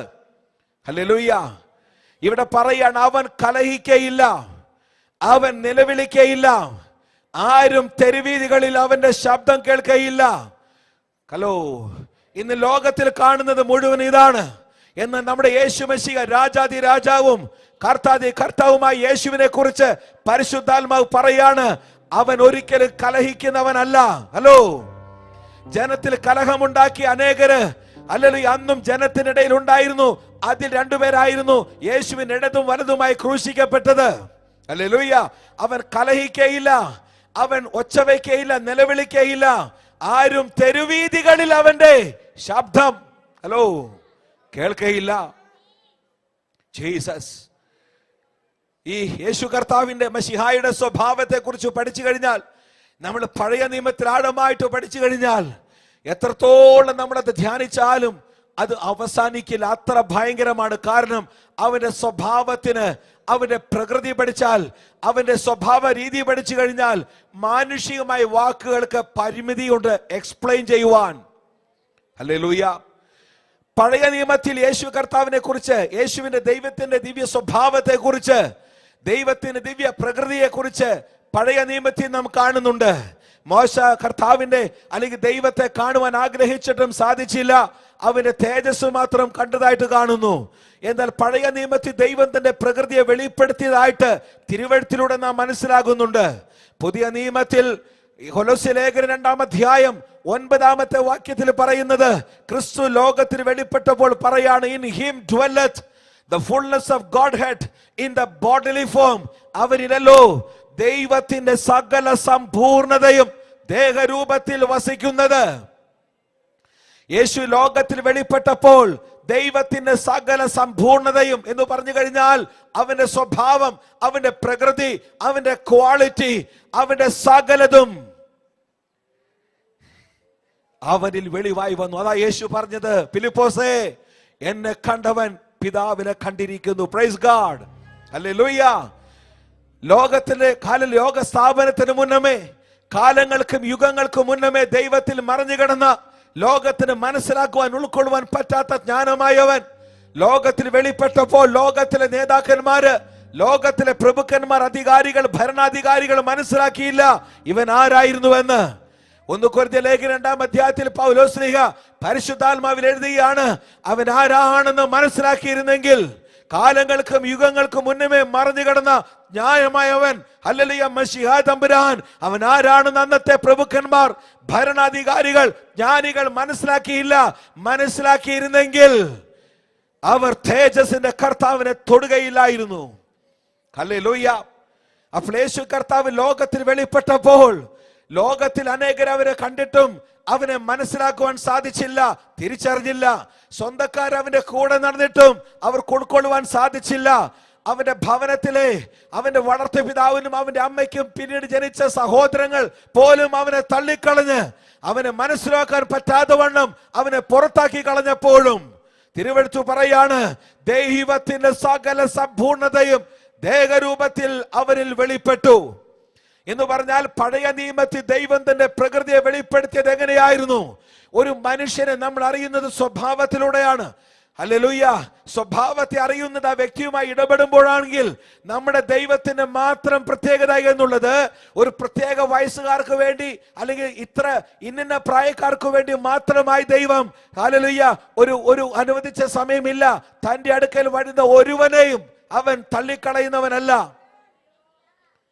ഹല്ലേലൂയ. ഇവിടെ പറയാണ്, അവൻ കലഹിക്കയില്ല, അവൻ നിലവിളിക്കയില്ല, ആരും തെരുവീതികളിൽ അവന്റെ ശബ്ദം കേൾക്കയില്ല. ഹലോ, ഇന്ന് ലോകത്തിൽ കാണുന്നത് മുഴുവൻ ഇതാണ്. എന്നാൽ നമ്മുടെ യേശു മെശിഹ രാജാതി രാജാവും കർത്താതി കർത്താവുമായി യേശുവിനെ കുറിച്ച് പരിശുദ്ധാത്മാവ് പറയാണ്, അവൻ ഒരിക്കലും കലഹിക്കുന്നവനല്ല. ഹലോ, ജനത്തിൽ കലഹമുണ്ടാക്കിയ അനേകര് അല്ലെങ്കിൽ അന്നും ജനത്തിനിടയിൽ ഉണ്ടായിരുന്നു. അതിൽ 2 പേരായിരുന്നു യേശുവിന് ഇടതും വലതുമായി ക്രൂശിക്കപ്പെട്ടത്. ഹല്ലേലൂയ. അവൻ കലഹിക്കയില്ല, അവൻ ഒച്ചവയ്ക്കയില്ല, നിലവിളിക്കയില്ല. ആരും തെരുവീതികളിൽ അവന്റെ ശബ്ദം ഹലോ കേൾക്കയില്ല. ജീസസ്. ഈ യേശു കർത്താവിന്റെ മശിഹായുടെ സ്വഭാവത്തെ കുറിച്ച് പഠിച്ചു കഴിഞ്ഞാൽ, നമ്മൾ പഴയ നിയമത്തിൽ ആഴമായിട്ട് പഠിച്ചു കഴിഞ്ഞാൽ, എത്രത്തോളം നമ്മളത് ധ്യാനിച്ചാലും അത് അവസാനിക്കില്ല. അത്ര ഭയങ്കരമാണ്. കാരണം അവന്റെ സ്വഭാവത്തിന്, അവന്റെ പ്രകൃതി പഠിച്ചാൽ, അവന്റെ സ്വഭാവ രീതി പഠിച്ചു കഴിഞ്ഞാൽ, മാനുഷികമായ വാക്കുകൾക്ക് പരിമിതിയുണ്ട് എക്സ്പ്ലെയിൻ ചെയ്യുവാൻ. ഹല്ലേലൂയ. പഴയ നിയമത്തിൽ യേശു കർത്താവിനെ കുറിച്ച്, യേശുവിന്റെ ദൈവത്തിന്റെ ദിവ്യ സ്വഭാവത്തെ കുറിച്ച്, ദൈവത്തിന്റെ ദിവ്യ പ്രകൃതിയെ കുറിച്ച് പഴയ നിയമത്തിൽ നാം കാണുന്നുണ്ട്. മോശ കർത്താവിന്റെ അല്ലെങ്കിൽ ദൈവത്തെ കാണുവാൻ ആഗ്രഹിച്ചിട്ടും സാധിച്ചില്ല. അവന്റെ തേജസ് മാത്രം കണ്ടതായിട്ട് കാണുന്നു. എന്നാൽ പഴയ നിയമത്തിൽ ദൈവം തന്റെ പ്രകൃതിയെ വെളിപ്പെടുത്തിയതായിട്ട് തിരുവെഴുത്തിലൂടെ നാം മനസ്സിലാകുന്നുണ്ട്. പുതിയ നിയമത്തിൽ കൊലോസ്യ ലേഖനം 2-ാം അധ്യായം 9-ാമത്തെ വാക്യത്തിൽ പറയുന്നത്, ക്രിസ്തു ലോകത്തിന് വെളിപ്പെട്ടപ്പോൾ പറയാണ്, in him dwelleth the fullness of Godhead in the bodily form. അവരിലല്ലോ ദൈവത്തിന്റെ സകല സമ്പൂർണതയും ദേഹരൂപത്തിൽ വസിക്കുന്നത്. യേശു ലോകത്തിൽ വെളിപ്പെട്ടപ്പോൾ ദൈവത്തിന്റെ സകല സമ്പൂർണതയും എന്ന് പറഞ്ഞു കഴിഞ്ഞാൽ അവന്റെ സ്വഭാവം, അവന്റെ പ്രകൃതി, അവന്റെ ക്വാളിറ്റി, അവന്റെ സകലതും അവനിൽ വെളിവായി വന്നു. അതാ യേശു പറഞ്ഞത്, ഫിലിപ്പോസേ, എന്നെ കണ്ടവൻ പിതാവിനെ കണ്ടിരിക്കുന്നു. Praise God, hallelujah. ലോക സ്ഥാപനത്തിന് മുന്നമേ, കാലങ്ങൾക്കും യുഗങ്ങൾക്കും മുന്നമേ ദൈവത്തിൽ മറഞ്ഞു കിടന്ന, ലോകത്തിന് മനസ്സിലാക്കുവാൻ ഉൾക്കൊള്ളുവാൻ പറ്റാത്ത ജ്ഞാനമായവൻ ലോകത്തിൽ വെളിപ്പെട്ടപ്പോൾ ലോകത്തിലെ നേതാക്കന്മാര്, ലോകത്തിലെ പ്രഭുക്കന്മാർ, അധികാരികൾ, ഭരണാധികാരികൾ മനസ്സിലാക്കിയില്ല ഇവൻ ആരായിരുന്നുവെന്ന്. 1 കൊരിന്ത്യർ ലേഖനം 2-ാം അധ്യായത്തിൽ പൗലോസ് ശ്ലീഹ പരിശുദ്ധാത്മാവിൽ എഴുതുകയാണ്, അവൻ ആരാണെന്ന് മനസ്സിലാക്കിയിരുന്നെങ്കിൽ കാലങ്ങൾക്കും യുഗങ്ങൾക്കും മുന്നമേ മറഞ്ഞു കിടന്ന ന്യായമായവൻ, ഹല്ലേലൂയ, മശിഹാ തമ്പുരാൻ, അവൻ ആരാണെന്ന് അന്നത്തെ പ്രഭുക്കന്മാർ, ഭരണാധികാരികൾ, ജ്ഞാനികൾ മനസ്സിലാക്കിയില്ല. മനസ്സിലാക്കിയിരുന്നെങ്കിൽ അവർ തേജസ്സിന്റെ കർത്താവിനെ തൊടുകയില്ലായിരുന്നു. ഹല്ലേലൂയ. അപ്പോൾ യേശു കർത്താവ് ലോകത്തിൽ വെളിപ്പെട്ടപ്പോൾ ലോകത്തിൽ അനേകർ അവരെ കണ്ടിട്ടും അവനെ മനസ്സിലാക്കുവാൻ സാധിച്ചില്ല, തിരിച്ചറിഞ്ഞില്ല. സ്വന്തക്കാർ അവന്റെ കൂടെ നടന്നിട്ടും അവർക്ക് ഉൾക്കൊള്ളുവാൻ സാധിച്ചില്ല. അവന്റെ ഭവനത്തിലെ അവന്റെ വളർത്തു പിതാവിനും അവന്റെ അമ്മയ്ക്കും പിന്നീട് ജനിച്ച സഹോദരങ്ങൾ പോലും അവനെ തള്ളിക്കളഞ്ഞ് അവനെ മനസ്സിലാക്കാൻ പറ്റാതെ വണ്ണം അവനെ പുറത്താക്കി കളഞ്ഞപ്പോഴും തിരുവെഴുത്ത് പറയാണ്, ദൈവത്തിന്റെ സകല സമ്പൂർണതയും ദേഹരൂപത്തിൽ അവരിൽ വെളിപ്പെട്ടു എന്ന് പറഞ്ഞാൽ, പഴയ നിയമത്തിൽ ദൈവം തന്റെ പ്രകൃതിയെ വെളിപ്പെടുത്തിയത് എങ്ങനെയായിരുന്നു? ഒരു മനുഷ്യനെ നമ്മൾ അറിയുന്നത് സ്വഭാവത്തിലൂടെയാണ്. ഹല്ലേലൂയ. സ്വഭാവത്തെ അറിയുന്നത് ആ വ്യക്തിയുമായി ഇടപെടുമ്പോഴാണെങ്കിൽ നമ്മുടെ ദൈവത്തിന്റെ മാത്രം പ്രത്യേകത എന്നുള്ളത് ഒരു പ്രത്യേക വയസ്സുകാർക്ക് വേണ്ടി അല്ലെങ്കിൽ ഇന്ന പ്രായക്കാർക്ക് വേണ്ടി മാത്രമായി ദൈവം, ഹല്ലേലൂയ, ഒരു അനുവദിച്ച സമയമില്ല. തന്റെ അടുക്കൽ വരുന്ന ഒരുവനെയും അവൻ തള്ളിക്കളയുന്നവനല്ല.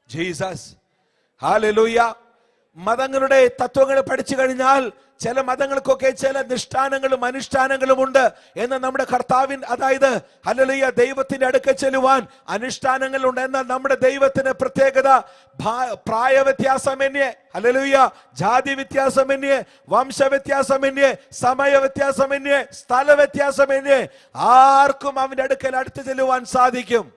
Jesus, hallelujah. മതങ്ങളുടെ തത്വങ്ങൾ പഠിച്ചു കഴിഞ്ഞാൽ ചില മതങ്ങൾക്കൊക്കെ ചില നിഷ്ഠാനങ്ങളും അനുഷ്ഠാനങ്ങളും ഉണ്ട് എന്ന് നമ്മുടെ കർത്താവിൻ, അതായത് ഹല്ലേലൂയ, ദൈവത്തിന്റെ അടുക്കൽ ചെല്ലുവാൻ അനുഷ്ഠാനങ്ങളുണ്ട്. എന്നാൽ നമ്മുടെ ദൈവത്തിന്റെ പ്രത്യേകത പ്രായ വ്യത്യാസമന്യേ, ഹല്ലേലൂയ, ജാതി വ്യത്യാസമന്യേ, വംശ വ്യത്യാസമന്യേ, സമയ വ്യത്യാസമന്യേ, സ്ഥല വ്യത്യാസമന്യേ ആർക്കും അവന്റെ അടുക്കൽ അടുത്ത് ചെല്ലുവാൻ സാധിക്കും.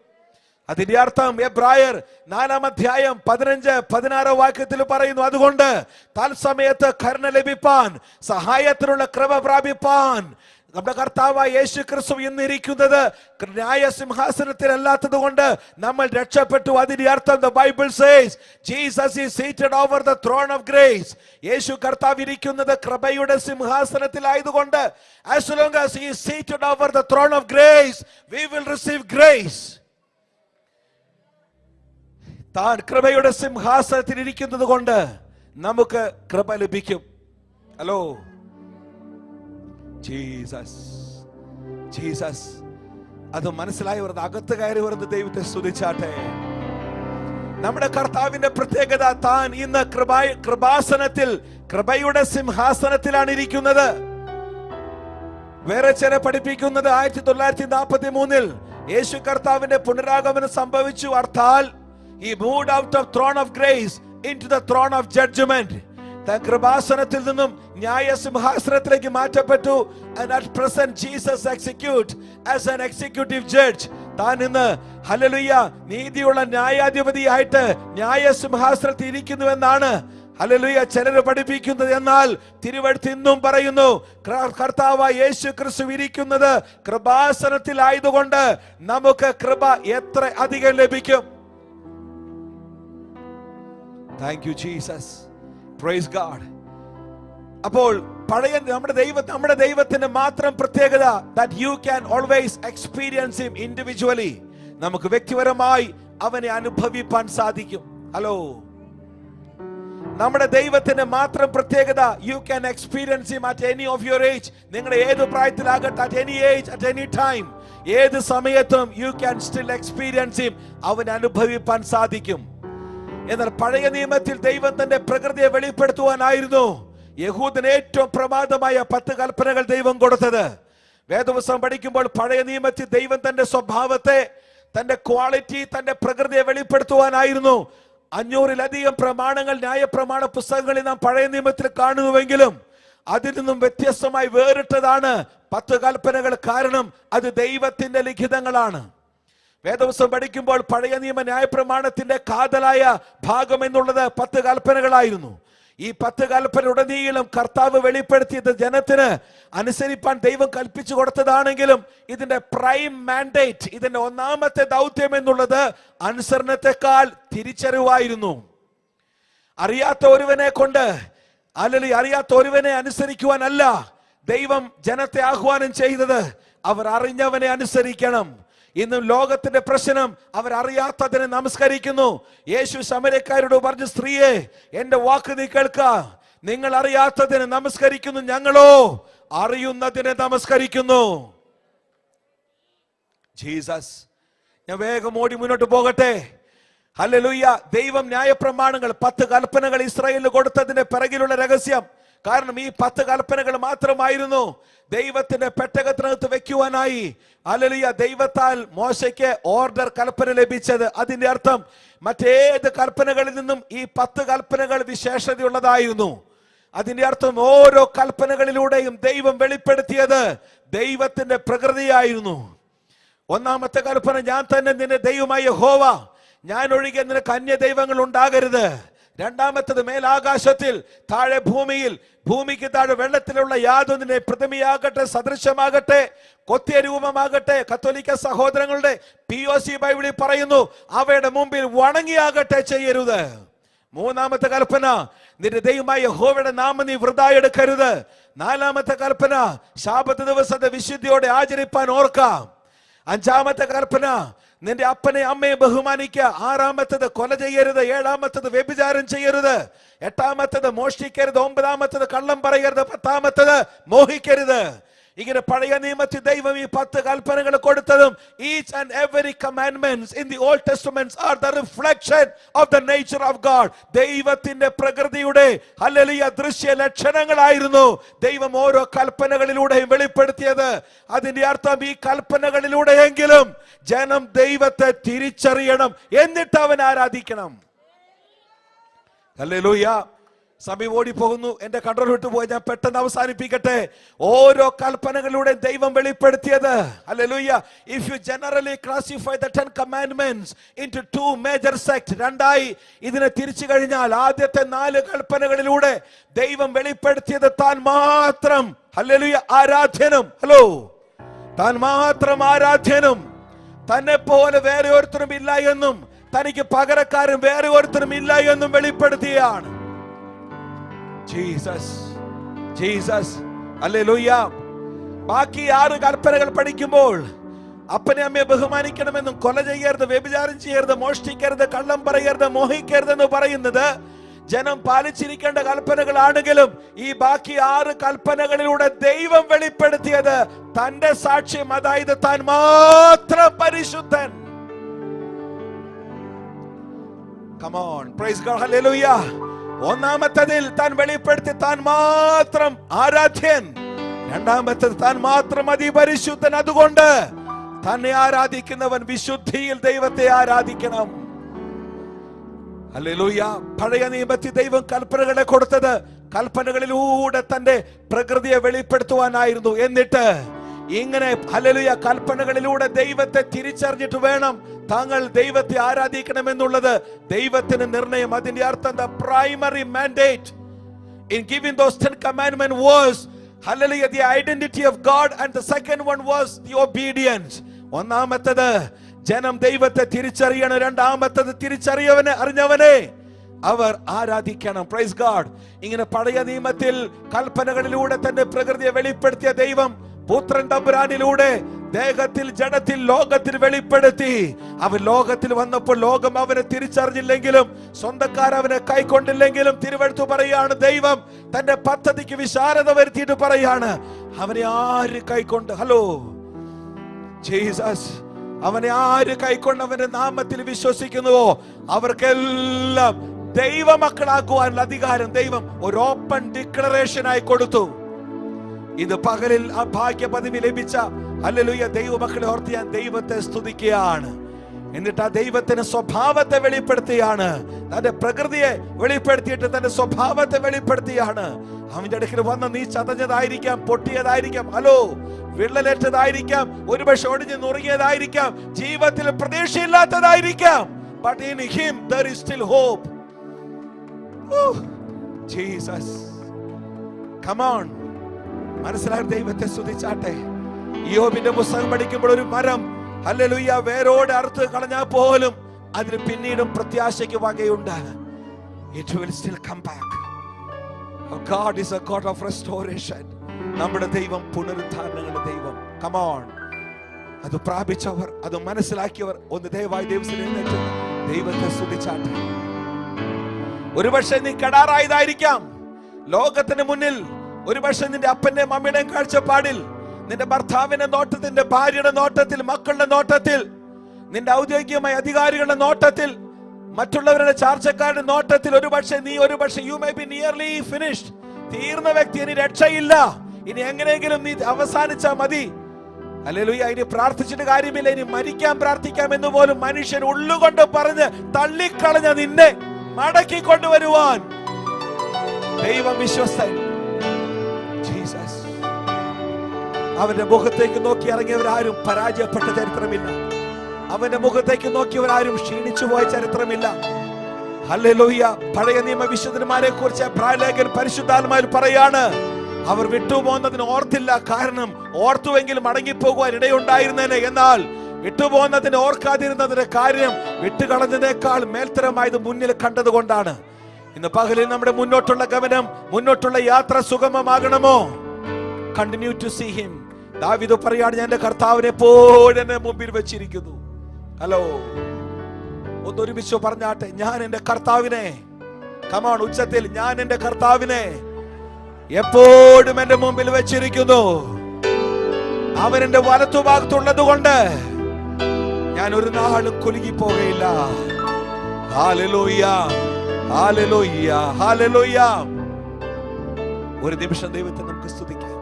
അതിന്റെ അർത്ഥം എബ്രായർ 4-ാം അധ്യായം 15-16 വാക്യത്തിൽ പറയുന്നു, അതുകൊണ്ട് തൽസമയത്ത് കരുണ ലഭിപ്പാൻ, സഹായത്തിനുള്ള കൃപ പ്രാപിപ്പാൻ നമ്മുടെ കർത്താവായ യേശു ക്രിസ്തു ഇന്നിരിക്കുന്നത് ന്യായസിംഹാസനത്തിൽ അല്ലാത്തത് കൊണ്ട് നമ്മൾ രക്ഷപ്പെട്ടു. അതിന്റെ അർത്ഥം the Bible says Jesus is seated over the throne of grace. യേശു കർത്താവ് ഇരിക്കുന്നത് കൃപയുടെ സിംഹാസനത്തിലായതുകൊണ്ട് as long as he is seated over the throne of grace, we will receive grace. താൻ കൃപയുടെ സിംഹാസനത്തിൽ ഇരിക്കുന്നത് കൊണ്ട് നമുക്ക് കൃപ ലഭിക്കും. Hello, Jesus, Jesus. അത് മനസ്സിലായവർ അകത്ത് കയറി വരുന്ന ദൈവത്തെ സ്തുതിച്ചാട്ടെ. നമ്മുടെ കർത്താവിന്റെ പ്രത്യേകത, താൻ ഇന്ന് കൃപാസനത്തിൽ, കൃപയുടെ സിംഹാസനത്തിലാണ് ഇരിക്കുന്നത്. വേറെ ചില പഠിപ്പിക്കുന്നത് 1943 യേശു കർത്താവിന്റെ പുനരാഗമനം സംഭവിച്ചു. അർത്ഥാൽ he moved out of throne of grace into the throne of judgment. താൻ കൃപാസനത്തിൽ നിന്നും ന്യായസിംഹാസനത്തിലേക്ക് മാറ്റപ്പെട്ടു. And at present Jesus execute as an executive judge. താൻ ഇന്ന്, ഹല്ലേലൂയ, നീതിയുള്ള ന്യായാധിപതിയായിട്ട് ന്യായസിംഹാസനത്തിൽ ഇരിക്കുന്നുവെന്നാണ്, ഹല്ലേലൂയ, ചിലർ പഠിപ്പിക്കുന്നത്. എന്നാൽ തിരുവെഴുത്ത് ഇന്നും പറയുന്നു, കർത്താവായ യേശു ക്രിസ്തു ഇരിക്കുന്നത് കൃപാസനത്തിലായതുകൊണ്ട് നമുക്ക് കൃപ എത്ര അധികം ലഭിക്കും. Thank you Jesus. Praise God. അപ്പോൾ പഴയ നമ്മുടെ ദൈവത്തിന്റെ മാത്രം പ്രത്യേകത that you can always experience him individually. നമുക്ക് വ്യക്തിപരമായി അവനെ അനുഭവിപ്പാൻ സാധിക്കും. ഹലോ, നമ്മുടെ ദൈവത്തിന്റെ മാത്രം പ്രത്യേകത you can experience him at any of your age. നിങ്ങളുടെ ഏത് പ്രായത്തിലാകട്ടെ, at any age, at any time, ഏത് സമയത്തും you can still experience him. അവനെ അനുഭവിപ്പാൻ സാധിക്കും. എന്നാൽ പഴയ നിയമത്തിൽ ദൈവം തന്റെ പ്രകൃതിയെ വെളിപ്പെടുത്തുവാനായിരുന്നു യഹൂദന് ഏറ്റവും പ്രമാദമായ 10 കൽപ്പനകൾ ദൈവം കൊടുത്തത്. വേദപുസ്തകം പഠിക്കുമ്പോൾ പഴയ നിയമത്തിൽ ദൈവം തന്റെ സ്വഭാവത്തെ, തന്റെ ക്വാളിറ്റി, തന്റെ പ്രകൃതിയെ വെളിപ്പെടുത്തുവാനായിരുന്നു 500-ലധികം പ്രമാണങ്ങൾ ന്യായപ്രമാണ പുസ്തകങ്ങളിൽ നാം പഴയ നിയമത്തിൽ കാണുന്നുവെങ്കിലും അതിൽ നിന്നും വ്യത്യസ്തമായി വേറിട്ടതാണ് 10 കൽപ്പനകൾ. കാരണം അത് ദൈവത്തിന്റെ ലിഖിതങ്ങളാണ്. വേദപുസ്തകം പഠിക്കുമ്പോൾ പഴയ നിയമ ന്യായപ്രമാണത്തിന്റെ കാതലായ ഭാഗം എന്നുള്ളത് 10 കൽപ്പനകളായിരുന്നു. ഈ 10 കൽപ്പന ഉടനീളം കർത്താവ് വെളിപ്പെടുത്തിയത് ജനത്തിന് അനുസരിപ്പാൻ ദൈവം കൽപ്പിച്ചു കൊടുത്തതാണെങ്കിലും ഇതിന്റെ പ്രൈം മാൻഡേറ്റ്, ഇതിന്റെ ഒന്നാമത്തെ ദൗത്യം എന്നുള്ളത് അനുസരണത്തെക്കാൾ തിരിച്ചറിവായിരുന്നു. അറിയാത്ത ഒരുവനെ കൊണ്ട്, അല്ലെങ്കിൽ അറിയാത്ത ഒരുവനെ അനുസരിക്കുവാനല്ല ദൈവം ജനത്തെ ആഹ്വാനം ചെയ്തത്, അവർ അറിഞ്ഞവനെ അനുസരിക്കണം. ഇന്നും ലോകത്തിന്റെ പ്രശ്നം അവർ അറിയാത്തതിനെ നമസ്കരിക്കുന്നു. യേശു ശമര്യക്കാരോട് പറഞ്ഞു, സ്ത്രീയെ എന്റെ വാക്ക് നീ കേൾക്ക, നിങ്ങൾ അറിയാത്തതിനെ നമസ്കരിക്കുന്നു, ഞങ്ങളോ അറിയുന്നതിനെ നമസ്കരിക്കുന്നു. ജീസസ്. ഞാൻ വേഗം ഓടി മുന്നോട്ട് പോകട്ടെ. ഹല്ലേലൂയ. ദൈവം ന്യായപ്രമാണങ്ങൾ 10 കൽപ്പനകൾ ഇസ്രായേലിന് കൊടുത്തതിന്റെ പിറകിലുള്ള രഹസ്യം, കാരണം ഈ 10 കൽപ്പനകൾ മാത്രമായിരുന്നു ദൈവത്തിന്റെ പെട്ടകത്തിനകത്ത് വെക്കുവാനായി ഹല്ലേലൂയ ദൈവത്താൽ മോശയ്ക്ക് ഓർഡർ, കൽപ്പന ലഭിച്ചത്. അതിന്റെ അർത്ഥം മറ്റേത് കൽപ്പനകളിൽ നിന്നും ഈ 10 കൽപ്പനകൾ വിശേഷതയുള്ളതായിരുന്നു. അതിന്റെ അർത്ഥം ഓരോ കൽപ്പനകളിലൂടെയും ദൈവം വെളിപ്പെടുത്തിയത് ദൈവത്തിന്റെ പ്രകൃതിയായിരുന്നു. ഒന്നാമത്തെ കൽപ്പന, ഞാൻ തന്നെ നിന്റെ ദൈവമായ യഹോവ, ഞാൻ ഒഴികെ നിനക്ക് അന്യ ദൈവങ്ങൾ ഉണ്ടാകരുത്. രണ്ടാമത്തത്, മേലാകാശത്തിൽ താഴെ ഭൂമിയിൽ, ഭൂമിക്ക് താഴെ വെള്ളത്തിലുള്ള യാതൊന്നിനെ പ്രതിമയാകട്ടെ, സദൃശമാകട്ടെ, കൊത്തിയ രൂപമാകട്ടെ, കത്തോലിക്ക സഹോദരങ്ങളുടെ POC ബൈബിളിൽ പറയുന്നു, അവയുടെ മുമ്പിൽ വണങ്ങിയാകട്ടെ ചെയ്യരുത്. മൂന്നാമത്തെ കൽപ്പന, നിന്റെ ദൈവമായ യഹോവയുടെ നാമം നീ വൃഥാ എടുക്കരുത്. നാലാമത്തെ കൽപ്പന, ശാബത്ത് ദിവസത്തെ വിശുദ്ധിയോടെ ആചരിപ്പാൻ ഓർക്കാം. അഞ്ചാമത്തെ കൽപ്പന, നിന്റെ അപ്പനെ അമ്മയെ ബഹുമാനിക്കുക. ആറാമത്തത്, കൊല ചെയ്യരുത്. ഏഴാമത്തത്, വ്യഭിചാരം ചെയ്യരുത്. എട്ടാമത്തത്, മോഷ്ടിക്കരുത്. ഒമ്പതാമത്തത്, കള്ളം പറയരുത്. പത്താമത്തത്, മോഹിക്കരുത്. ഇങ്ങനെ പഴയ നിയമത്തിൽ ദൈവം ഈ 10 കൽപ്പനകൾ കൊടുത്തതും each and every commandments in the Old Testaments are the reflection of the nature of God. ദൈവത്തിന്റെ പ്രകൃതിയുടെ ഹല്ലേലൂയ ദൃശ്യ ലക്ഷണങ്ങളായിരുന്നു ദൈവം ഓരോ കൽപ്പനകളിലൂടെയും വെളിപ്പെടുത്തിയത്. അതിന്റെ അർത്ഥം ഈ കൽപ്പനകളിലൂടെയെങ്കിലും ജനം ദൈവത്തെ തിരിച്ചറിയണം, എന്നിട്ട് അവൻ ആരാധിക്കണം. ഹല്ലേലൂയ. സമയം ഓടിപ്പോകുന്നു, എന്റെ കൺട്രോൾ വിട്ടുപോയി, ഞാൻ പെട്ടെന്ന് അവസാനിപ്പിക്കട്ടെ. ഓരോ കൽപ്പനകളിലൂടെ ദൈവം വെളിപ്പെടുത്തിയത്. Hallelujah. If you generally classify the 10 commandments into 2 major sects, രണ്ടായി ഇതിനെ തിരിച്ചു കഴിഞ്ഞാൽ, ആദ്യത്തെ 4 കൽപ്പനകളിലൂടെ ദൈവം വെളിപ്പെടുത്തിയത് താൻ മാത്രം ഹല്ലേലൂയ ആരാധ്യനും, താൻ മാത്രം ആരാധ്യനും, തന്നെ പോലെ വേറെ ഒരുത്തരും ഇല്ല എന്നും, തനിക്ക് പകരക്കാരൻ വേറെ ഒരുത്തരും ഇല്ല എന്നും വെളിപ്പെടുത്തിയാണ്. Jesus, Jesus, hallelujah. ബാക്കി 6 കൽപ്പനകൾ പഠിക്കുമ്പോൾ അപ്പനെ അമ്മയെ ബഹുമാനിക്കണമെന്നും, കൊല ചെയ്യരുത്, വ്യഭിചാരം ചെയ്യരുത്, മോഷ്ടിക്കരുത്, കള്ളം പറയരുത്, മോഹിക്കരുതെന്ന് പറയുന്നത് ജനം പാലിച്ചിരിക്കേണ്ട കൽപ്പനകളാണെങ്കിലും ഈ ബാക്കി 6 കൽപ്പനകളിലൂടെ ദൈവം വെളിപ്പെടുത്തിയത് തന്റെ സാക്ഷ്യം, അതായത് താൻ മാത്രം പരിശുദ്ധൻ. Come on, praise God, hallelujah. ഒന്നാമത്തതിൽ താൻ വെളിപ്പെടുത്തി താൻ മാത്രം ആരാധ്യൻ. രണ്ടാമത്തത് താൻ മാത്രം അതിപരിശുദ്ധൻ. അതുകൊണ്ട് തന്നെ ആരാധിക്കുന്നവൻ വിശുദ്ധിയിൽ ദൈവത്തെ ആരാധിക്കണം. ഹല്ലേലൂയ. പഴയ നിയമത്തിൽ ദൈവം കൽപ്പനകളെ കൊടുത്തത് കൽപ്പനകളിലൂടെ തന്റെ പ്രകൃതിയെ വെളിപ്പെടുത്തുവാനായിരുന്നു. എന്നിട്ട് ഇങ്ങനെ ഹല്ലേലൂയ കൽപ്പനകളിലൂടെ ദൈവത്തെ തിരിച്ചറിഞ്ഞിട്ട് വേണം താങ്കൾ ദൈവത്തെ ആരാധിക്കണമെന്നുള്ളത് ദൈവത്തിന്റെ നിർണയം. അതിന്റെ അർത്ഥം the primary mandate in giving those 10 commandments was hallelujah the identity of God, and the second one was the obedience. ഒന്നാമത്തേത് ജനം ദൈവത്തെ തിരിച്ചറിയണം. രണ്ടാമത്തേത് അറിഞ്ഞവനെ അവർ ആരാധിക്കണം. Praise God. ഇങ്ങനെ പഴയ നിയമത്തിൽ കൽപ്പനകളിലൂടെ തന്റെ പ്രകൃതിയെ വെളിപ്പെടുത്തിയ ദൈവം പുത്രൻ തമ്പുരാനിലൂടെ ദേഹത്തിൽ, ജഡത്തിൽ, ലോകത്തിൽ വെളിപ്പെടുത്തി. അവൻ ലോകത്തിൽ വന്നപ്പോൾ ലോകം അവനെ തിരിച്ചറിഞ്ഞില്ലെങ്കിലും, സ്വന്തക്കാർ അവനെ കൈക്കൊണ്ടില്ലെങ്കിലും, തിരുവെഴുത്ത് പറയാണ് ദൈവം തന്റെ പദ്ധതിക്ക് വിശാലത വരുത്തിയിട്ട് പറയാണ് അവനെ ആര് കൈക്കൊണ്ട്. ഹലോ ജീസസ്, അവനെ ആര് കൈക്കൊണ്ട് അവന്റെ നാമത്തിൽ വിശ്വസിക്കുന്നുവോ അവർക്കെല്ലാം ദൈവമക്കളാക്കുവാനുള്ള അധികാരം ദൈവം ഒരു ഓപ്പൺ ഡിക്ലറേഷൻ ആയി കൊടുത്തു. ഇത് പകലിൽ ആ ഭാഗ്യ പദവി ലഭിച്ച ഹല്ലേലൂയ ദൈവമക്കളെ ഓർത്ത് ഞാൻ ദൈവത്തെ സ്തുതിക്കുകയാണ്. എന്നിട്ട് ആ ദൈവത്തിന്റെ സ്വഭാവത്തെ വെളിപ്പെടുത്തിയാണ്, തന്റെ പ്രകൃതിയെ വെളിപ്പെടുത്തിയിട്ട് തന്റെ സ്വഭാവത്തെ വെളിപ്പെടുത്തിയാണ്. അവന്റെ അടുക്കൽ വന്ന് നീ ചതഞ്ഞതായിരിക്കാം, പൊട്ടിയതായിരിക്കാം, ഹലോ വിള്ളലേറ്റതായിരിക്കാം, ഒരുപക്ഷെ ഒടിഞ്ഞു നുറുങ്ങിയതായിരിക്കാം, ജീവിതത്തിൽ പ്രതീക്ഷയില്ലാത്തതായിരിക്കാം. But in him there is still hope. Jesus, come on. മനസ്സിലായ ദൈവത്തെ സ്തുതിച്ചാട്ടെ. യോബിന്റെ പുസ്തകം പഠിക്കുമ്പോൾ ഒരു മരം ഹല്ലേലൂയ വേരോടെ അറുത്ത് കളഞ്ഞാൽ പോലും അതിന് പിന്നീടും പ്രത്യാശയ്ക്ക് വകയുണ്ട്. It will still come back. Our God is a God of restoration. നമ്മുടെ ദൈവം പുനരുദ്ധാരണങ്ങളുടെ ദൈവം. Come on. അത് പ്രാപിച്ചവർ, അത് മനസ്സിലാക്കിയവർ ഒന്ന് ദയവായി ദൈവത്തെ സ്തുതിച്ചാട്ടെ. ഒരുപക്ഷെ നീ കടാറായതായിരിക്കാം ലോകത്തിന് മുന്നിൽ. ഒരുപക്ഷെ നിന്റെ അപ്പന്റെ മമ്മിയുടെയും കാഴ്ചപ്പാടിൽ, നിന്റെ ഭർത്താവിന്റെ നോട്ടത്തിൽ, നിന്റെ ഭാര്യയുടെ നോട്ടത്തിൽ, മക്കളുടെ നോട്ടത്തിൽ, നിന്റെ ഔദ്യോഗികമായ അധികാരികളുടെ നോട്ടത്തിൽ, മറ്റുള്ളവരുടെ ചാർച്ചക്കാരുടെ നോട്ടത്തിൽ ഒരുപക്ഷെ you may be nearly finished. തീർന്ന വ്യക്തി, ഇനി രക്ഷയില്ല, ഇനി എങ്ങനെയെങ്കിലും നീ അവസാനിച്ചാ മതി, ഹല്ലേലൂയ, ഇനി പ്രാർത്ഥിച്ചിട്ട് കാര്യമില്ല, ഇനി മരിക്കാൻ പ്രാർത്ഥിക്കാം എന്ന് പോലും മനുഷ്യൻ ഉള്ളുകൊണ്ട് പറഞ്ഞ് തള്ളിക്കളഞ്ഞ നിന്നെ മടക്കി കൊണ്ടുവരുവാൻ ദൈവം വിശ്വസ്തൻ. ജീസസ്. അവന്റെ മുഖത്തേക്ക് നോക്കി ഇറങ്ങിയവരാരും പരാജയപ്പെട്ട ചരിത്രമില്ല. അവന്റെ മുഖത്തേക്ക് നോക്കിയവരാരും ക്ഷീണിച്ചു പോയ ചരിത്രമില്ല. ഹല്ലേലൂയ. പഴയ നിയമ വിശുദ്ധന്മാരെ കുറിച്ച് പ്രാലേഖൻ പരിശുദ്ധാത്മാവിൽ പറയാണ്, അവർ വിട്ടുപോകുന്നതിന് ഓർത്തില്ല, കാരണം ഓർത്തുവെങ്കിൽ മടങ്ങിപ്പോകുവാൻ ഇടയുണ്ടായിരുന്നേനെ. എന്നാൽ വിട്ടുപോകുന്നതിന് ഓർക്കാതിരുന്നതിന്റെ കാര്യം വിട്ടുകളഞ്ഞതിനേക്കാൾ മേൽത്തരമായത് മുന്നിൽ കണ്ടതുകൊണ്ടാണ്. ഇന്ന് പകലിൽ നമ്മുടെ മുന്നോട്ടുള്ള ഗമനം, മുന്നോട്ടുള്ള യാത്ര സുഗമമാകണമോ? Continue to see him. ദാവീദ് പറയാണ്, ഞാൻ എന്റെ കർത്താവിനെ എപ്പോഴും എന്റെ മുമ്പിൽ വെച്ചിരിക്കുന്നു. ഹലോ, ഒന്നൊരുമിച്ച് പറഞ്ഞാട്ടെ, ഞാൻ എന്റെ കർത്താവിനെ, കമോൺ ഉച്ചത്തിൽ, ഞാൻ എന്റെ കർത്താവിനെ എപ്പോഴും എന്റെ മുമ്പിൽ വെച്ചിരിക്കുന്നു. അവൻ എന്റെ വലത്തുഭാഗത്തുള്ളത് കൊണ്ട് ഞാൻ ഒരു നാളും കുലുങ്ങി പോകയില്ല. Hallelujah, hallelujah, hallelujah. ഒരു നിമിഷം ദൈവത്തെ നമുക്ക് സ്തുതിക്കാം.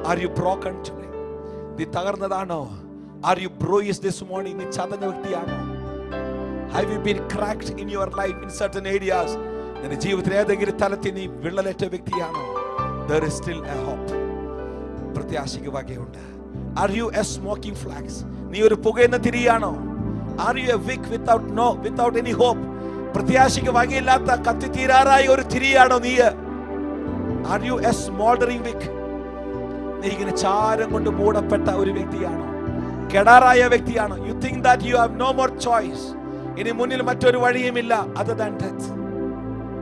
Are you broken today? നീ തകർന്നതാണോ? Are you bruised this morning? നീ ചതഞ്ഞ വ്യക്തിയാണോ? Have you been cracked in your life in certain areas? നിന്റെ ജീവിതത്തിൽ ഏതെങ്കിലും തലത്തിൽ നീ വിള്ളലേറ്റ വ്യക്തിയാണോ? There is still a hope. പ്രത്യാശയ്ക്ക് വകയുണ്ട്. Are you a smoking flax? നീ ഒരു പുകയുന്ന തിരിയാണോ? Are you a wick without any hope? പ്രത്യാശയ്ക്ക് വകയില്ലാത്ത കത്തിത്തീരാറായ ഒരു തിരിയാണോ നീ? Are you a smoldering wick? നീ ഇങ്ങനെ ചാരം കൊണ്ട് മൂടപ്പെട്ട ഒരു വ്യക്തിയാണോ? കെടാറായ വ്യക്തിയാണോ? You think that you have no more choice. ഇനി മുന്നിൽ മറ്റൊരു വഴിയുമില്ല other than death.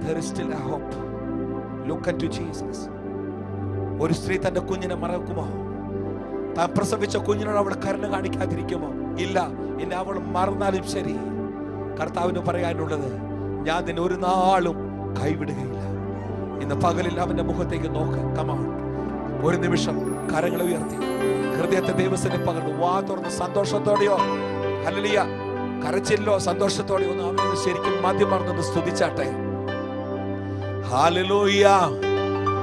There is still a hope. Look unto Jesus. ഒരു സ്ത്രീ തന്റെ കുഞ്ഞിനെ മറക്കുമോ? താൻ പ്രസവിച്ച കുഞ്ഞിനോട് അവൾ കരുണ കാണിക്കാതിരിക്കുമോ? ഇല്ല. ഇനി അവൾ മറന്നാലും ശരി, കർത്താവിന് പറയാനുള്ളത്, ഞാൻ നിന്നെ ഒരു നാളും കൈവിടുകയില്ല. ഇന്ന് പകലിൽ അവന്റെ മുഖത്തേക്ക് നോക്ക്. കമാൺ, ഒരു നിമിഷം കരങ്ങൾ ഉയർത്തി ഹൃദയത്തെ ദൈവത്തിന് പകർന്നു വാ തുറന്ന് സന്തോഷത്തോടെയോ, ഹല്ലേലൂയ, കരച്ചില്ലോ സന്തോഷത്തോടെയോ ഒന്ന് അവനെ ശരിക്കും മദ്യം മറന്നൊന്ന് സ്തുതിച്ചാട്ടെ. Hallelujah,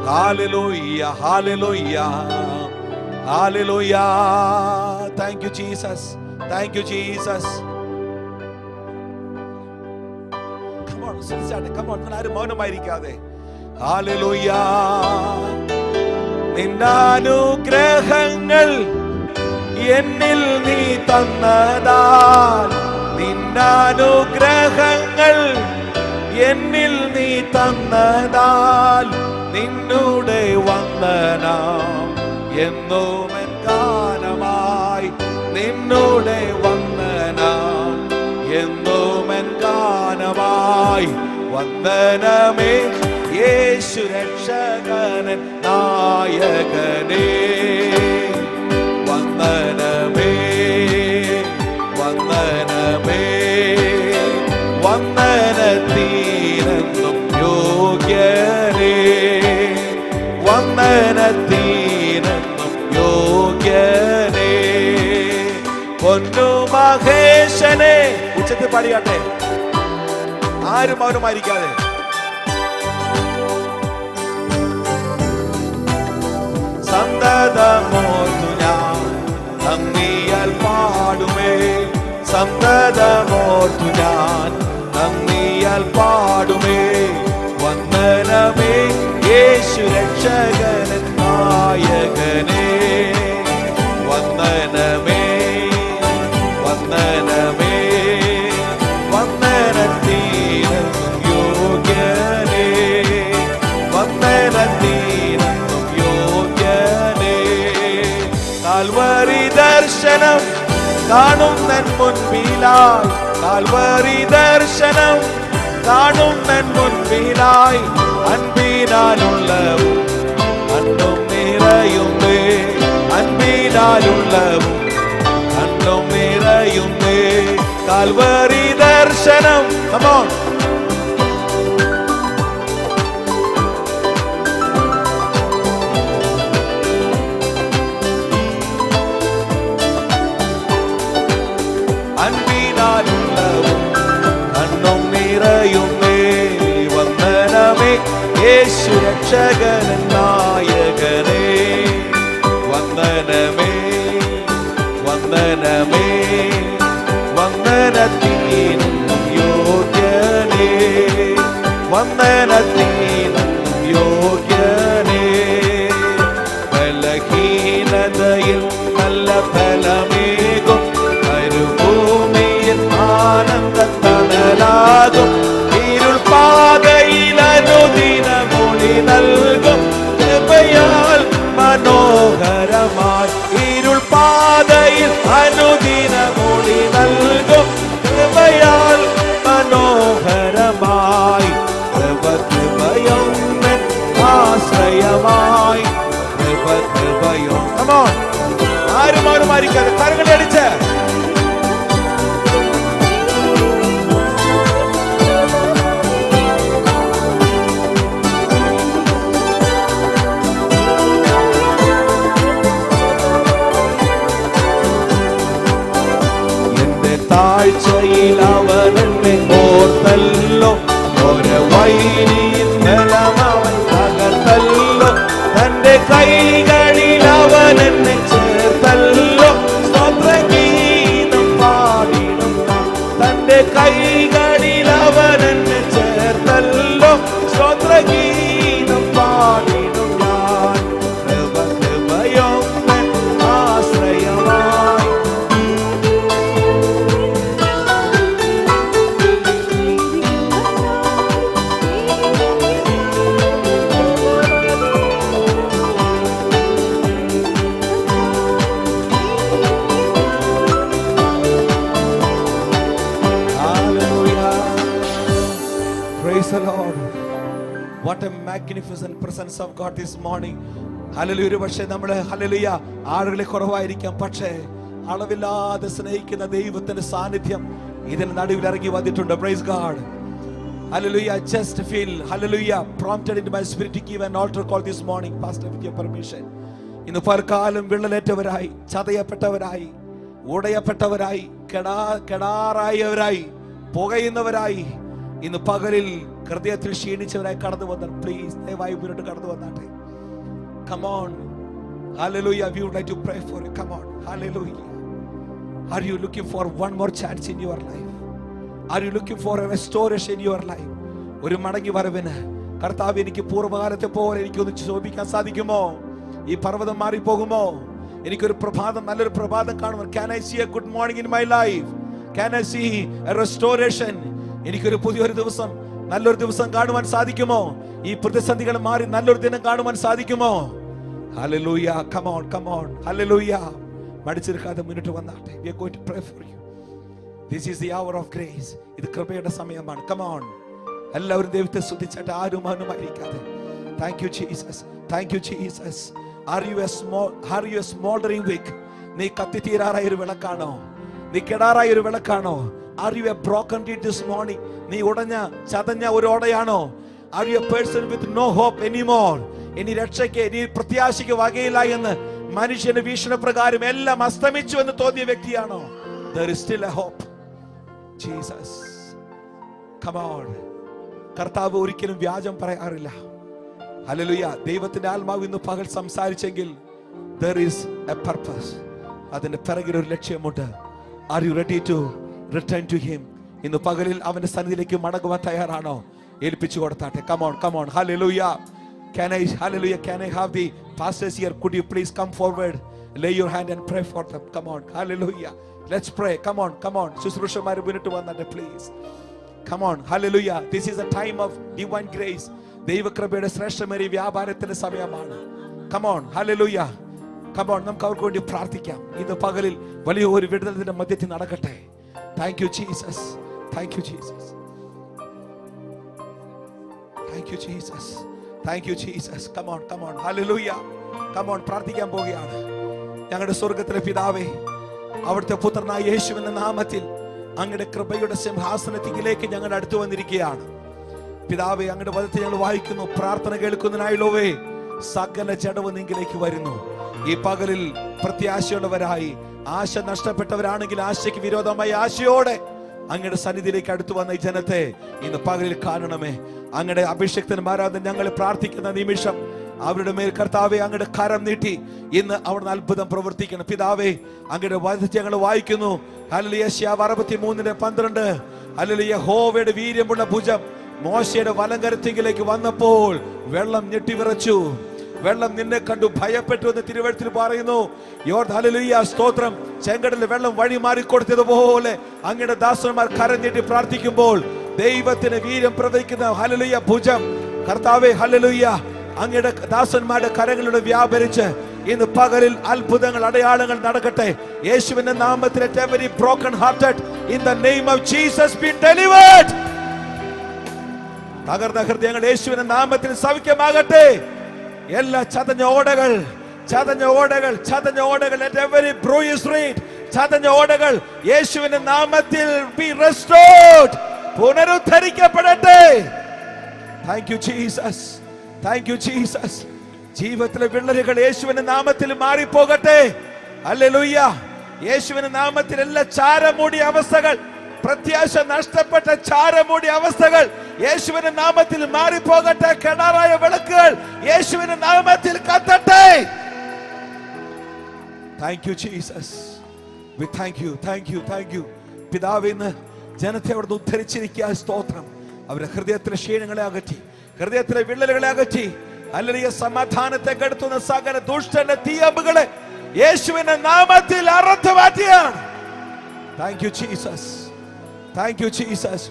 hallelujah, hallelujah, hallelujah. Thank you Jesus, thank you Jesus. Come on, സ്തുതിച്ചാട്ടെ. Come on, ആരും മൗനമായിരിക്കാതെ. ഹല്ലേലൂയ. നിന്നാനുഗ്രഹങ്ങൾ എന്നിൽ നീ തന്നതാൽ, നിന്നാനുഗ്രഹങ്ങൾ എന്നിൽ നീ തന്നതാൽ, നിന്നുടെ വന്ദനം എന്നും എൻ ഗാനമായി, നിന്നുടെ വന്ദനം എന്നും എൻ ഗാനമായി. വന്ദനമേ യേശു രക്ഷകനൻ നായകനേ, വന്ദനമേ, വന്ദനമേ, വന്ദനത്തിനെന്നും യോഗ്യനേ, വന്ദനത്തിനെന്നും യോഗ്യനേ. പൊന്നു മഹേശനെ. ഉച്ചത്തിൽ പാടിയാട്ടെ, ആരും മൗനമായിരിക്കാതെ. സന്തതമോർത്തു ഞാൻ നന്ദിയാൽ പാടുമേ, സന്തതമോർത്തു ഞാൻ നന്ദിയാൽ പാടുമേ. വന്ദനമേ യേശു രക്ഷകൻ നായകനേ, വന്ദനമേ വന്ദനമേ വന്ദനത്തിനും യോഗ്യനേ, വന്ദനത്തിനും യോഗ്യനേ. കാൽവരി ദർശനം കാണും നൻ മുൻപിലായി, കാൽവരി ദർശനം കാണും നൻ മുൻപിലായി. അൻപിനാലുള്ളവും കണ്ണും നിറയുന്നേ, അൻപിനാലുള്ളവും കണ്ണും നിറയുന്നേ. കാൽവരി ദർശനം. Come on. അൻപിനാലുള്ളവും കണ്ണും നിറയുന്നേ. വന്ദനമേ യേശു രക്ഷകൻ നായകനേ, വന്ദനമേ വന്ദനമേ വന്ദനത്തിനും യോഗ്യനേ, വന്ദനത്തിനും യോഗ്യനേ. ബലഹീനതയിൽ നല്ല ഫലമേകും, മരുഭൂമിയിൽ ആനന്ദത്തണലാകും. ഇരുൾ പാകയിൽ അനുദിനമൊളി നൽകും, കൃപയാൽ മനോഹരമായി. ഇരുൾ പാതയിൽ അനുദിനമൊളി നൽകും, കൃപയാൽ മനോഹരമായി. കൃപയും ആശ്രയമായി, കൃപയോ. Come on. ആരും ആരിക്കാതെ കരങ്ങളെ അടിച്ച്. താഴ്ചയിൽ അവൻ എന്നെ ഓർത്തല്ലോ, ഒരു വൈരിയിൽ അവൻ തകർത്തല്ലോ. തന്റെ കൈകളിൽ അവൻ എന്നെ ചേർത്തല്ലോ, സ്തോത്രഗീതം പാടിടും. തന്റെ കൈകളിൽ അവൻ എന്നെ ചേർത്തല്ലോ, സ്തോത്രഗീതം പാടിടും ഞാൻ. കൃപയോ ആശ്രയമായി. Praise the Lord. What a magnificent presence of God this morning. Hallelujah. ഒരു പക്ഷേ നമ്മള് ഹല്ലേലൂയ ആളുകളെ കുറവായിരിക്കാം, പക്ഷേ അളവില്ലാതെ സ്നേഹിക്കുന്ന ദൈവത്തിന്റെ സാന്നിധ്യം ഇതിന് നടുവിൽ ഇറങ്ങി വന്നിട്ടുണ്ട്. Praise God. Hallelujah. Just feel hallelujah prompted into my spirit to give an altar call this morning, Pastor, with your permission. ഇന്ന് പലകാലം വിള്ളലേറ്റവരായി, ചതയപ്പെട്ടവരായി, ഉടയപ്പെട്ടവരായി, കെടാറായവരായി, പുകയുന്നവരായി, ഇന്ന് പകലിൽ ഹൃദയത്തിൽ ക്ഷീണിച്ചവരായി കടന്നു വന്ന പ്ലീസ് ദയവായി മുന്നോട്ട് കടന്നു വന്നാട്ടെ. Come on. Hallelujah. We would like to pray for you. Come on. Hallelujah. Are you looking for one more chance in your life? Are you looking for a restoration in your life? ഒരു മടങ്ങി വരവിന് കർത്താവ് എനിക്ക് പൂർവ്വകാലത്തെ പോലെ എനിക്കൊന്ന് ശോഭിക്കാൻ സാധിക്കുമോ? ഈ പർവ്വതം മാറിപ്പോകുമോ? എനിക്കൊരു പ്രഭാതം, നല്ലൊരു പ്രഭാതം കാണുമോ? Can I see a good morning in my life? Can I see a restoration? എനിക്കൊരു പുതിയൊരു ദിവസം, നല്ലൊരു ദിവസം കാണുവാൻ സാധിക്കുമോ? ഈ പ്രതിസന്ധികൾ മാറി നല്ലൊരു ദിനം കാണുവാൻ സാധിക്കുമോ? Hallelujah. Come on, come on. Hallelujah. മടിച്ചെടുക്കാതെ മുന്നോട്ട് വന്നാട്ടെ. We are going to pray for you. This is the hour of grace. ഇത് കൃപയുടെ സമയമാണ്. Come on. എല്ലാവരും ദൈവത്തെ സ്തുതിച്ചാട്ടെ, ആരും അനുമാനിക്കാതെ. Thank you Jesus. Thank you Jesus. Are you a smoldering wick? നീ കത്തിത്തീരാറായ ഒരു വിളക്കാണോ? നീ കെടാറായ ഒരു വിളക്കാണോ? Are you a broken reed this morning? നീ ഉടഞ്ഞ ചതഞ്ഞ ഒരു ഓടയാണോ? Are you a person with no hope anymore? ഇനി രക്ഷയ്ക്ക്, ഇനി പ്രത്യാശയ്ക്ക് വകയില്ല എന്ന് മനുഷ്യന്റെ വീക്ഷണപ്രകാരം എല്ലാം അസ്തമിച്ചു എന്ന് തോന്നിയ വ്യക്തിയാണോ? There is still a hope. Jesus. Come on. കർത്താവ് ഒരിക്കലും വ്യാജം പറയാറില്ല. ഹല്ലേലൂയ. ദൈവത്തിന്റെ ആത്മാവ് ഇന്ന് പകൽ സംസാരിച്ചെങ്കിൽ there is a purpose. അതിന്റെ പിറകിൽ ഒരു ലക്ഷ്യമുണ്ട്. Are you ready to return to him? ഇന്ന് പകലിൽ അവന്റെ സന്നിധിയിലേക്ക് മടങ്ങുവാൻ തയ്യാറാണോ? ഏൽപ്പിച്ചു കൊടുത്താട്ടെ. Come on, come on. Hallelujah. Hallelujah. Can I have the pastors here? Could you please come forward? Lay your hand and pray for them. Come on. Hallelujah. Let's pray. Come on, come on. ശുശ്രൂഷമാരെ മുന്നിട്ട് വന്നാട്ടെ please. Come on. Hallelujah. This is a time of divine grace. ദൈവകൃപയുടെ ശ്രേഷ്ഠമേറിയ വ്യാപാരത്തിന്റെ സമയമാണ്. Come on. Hallelujah. Come on. നമുക്ക് അവർക്ക് വേണ്ടി പ്രാർത്ഥിക്കാം. ഇന്ന് പകലിൽ വലിയ ഒരു വിടുതലിന്റെ മധ്യത്തിൽ നടക്കട്ടെ. Thank you Jesus. Thank you Jesus. Thank you Jesus. Thank you Jesus. Come on, come on. Hallelujah. Come on. പ്രാർത്ഥിക്കാൻ പോവുകയാണ്. ഞങ്ങളുടെ സ്വർഗ്ഗത്തിലെ പിതാവേ, അവിടുത്തെ പുത്രനായ യേശുവിന്റെ നാമത്തിൽ അങ്ങയുടെ കൃപയുടെ സിംഹാസനത്തിലേക്ക് ഞങ്ങൾ അടുത്തു വന്നിരിക്കുകയാണ്. പിതാവേ, അങ്ങയുടെ വചനത്തിൽ ഞങ്ങൾ വായിക്കുന്നു, പ്രാർത്ഥന കേൾക്കുന്നതിനായുള്ളവേ സകല ജഡവും നിങ്കിലേക്ക് വരുന്നു. ഈ പകലിൽ പ്രത്യാശയുള്ളവരായി, ആശ നഷ്ടപ്പെട്ടവരാണെങ്കിൽ ആശയ്ക്ക് വിരോധമായി ആശയോടെ അങ്ങയുടെ സന്നിധിയിലേക്ക് അടുത്തു വന്ന ഈ ജനത്തെ ഇന്ന് പകലിൽ കാണണമേ. അങ്ങയുടെ അഭിഷിക്തന്മാരാതെ ഞങ്ങൾ പ്രാർത്ഥിക്കുന്ന നിമിഷം അവരുടെ മേൽ കർത്താവേ അങ്ങയുടെ കരം നീട്ടി ഇന്ന് അവിടുന്ന് അത്ഭുതം പ്രവർത്തിക്കണം. പിതാവേ, അങ്ങയുടെ വചനത്തിൽ ഞങ്ങൾ വായിക്കുന്നു, ഹല്ലേലൂയ, യെശയ്യാവ് 63:12, ഹല്ലേലൂയ, യഹോവയുടെ വീര്യമുള്ള ഭുജം മോശയുടെ വലങ്കരത്തിലേക്ക് വന്നപ്പോൾ വെള്ളം ഞെട്ടിവിറച്ചു. വെള്ളം നിന്നെ കണ്ടു ഭയപ്പെട്ടു എന്ന് തിരുവെഴുത്തിൽ പറയുന്നു. ഹല്ലേലൂയ, സ്തോത്രം. ചെങ്കടലിൽ വെള്ളം വഴി മാറിക്കൊടുത്തതുപോലെ അങ്ങയുടെ ദാസന്മാർ കരം നീട്ടി പ്രാർത്ഥിക്കുമ്പോൾ ദൈവത്തിന് വീര്യം പ്രവഹിക്കുന്ന ഹല്ലേലൂയ ഭുജം കർത്താവേ, ഹല്ലേലൂയ, അങ്ങയുടെ ദാസന്മാരുടെ കരങ്ങളുടെ വ്യാപരിച്ച് ഇന്ന് പകലിൽ അത്ഭുതങ്ങൾ, അടയാളങ്ങൾ നടക്കട്ടെ. യേശുവിന്റെ നാമത്തിൽ every broken hearted in the name of Jesus be delivered. തകർന്ന ഹൃദയങ്ങൾ യേശുവിന്റെ നാമത്തിൽ സൗഖ്യമാകട്ടെ. എല്ലാ ചതഞ്ഞ ഓടകൾ let every bruised reed, ചതഞ്ഞ ഓടകൾ യേശുവിന്റെ നാമത്തിൽ be restored, പുനരുദ്ധരിക്കപ്പെടട്ടെ. Thank you Jesus. Thank you Jesus. ജീവിതത്തിലെ വിള്ളലുകൾ യേശുവിന്റെ നാമത്തിൽ മാറിപ്പോകട്ടെ. ഹല്ലേലൂയ. യേശുവിന്റെ നാമത്തിൽ എല്ലാ ചാരമൂടിയ അവസ്ഥകൾ, പ്രത്യാശ നഷ്ടപ്പെട്ട ചാരമൂടിയ അവസ്ഥകൾ യേശുവിന്റെ നാമത്തിൽ മാറിപ്പോകട്ടെ. കിണറായ വിളക്കുകൾ യേശുവിന്റെ നാമത്തിൽ കത്തട്ടെ. Thank you Jesus. We thank you. Thank you. Thank you. പിതാവേ, ഇന്ന് ജനത്തെ അവിടുന്ന് ഉദ്ധരിച്ചിരിക്കുക. സ്തോത്രം. അവരുടെ ഹൃദയത്തിലെ ക്ഷീണങ്ങളെ അകറ്റി, ഹൃദയത്തിലെ വിള്ളലുകളെ അകറ്റി, ഹല്ലേലൂയ, സമാധാനത്തെ കെടുത്തുന്ന സകല ദുഷ്ടന്റെ തീയമ്പുകളെ യേശുവിന്റെ നാമത്തിൽ അറുത്ത് മാറ്റിയാണ്. Thank you Jesus. Thank you Jesus.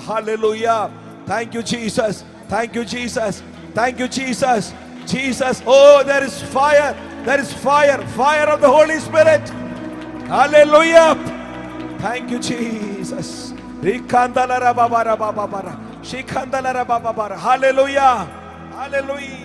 Hallelujah. Thank you Jesus. Thank you Jesus. Thank you Jesus. Jesus. Oh, there is fire. There is fire. Fire of the Holy Spirit. Hallelujah. Thank you Jesus. Hallelujah. Hallelujah.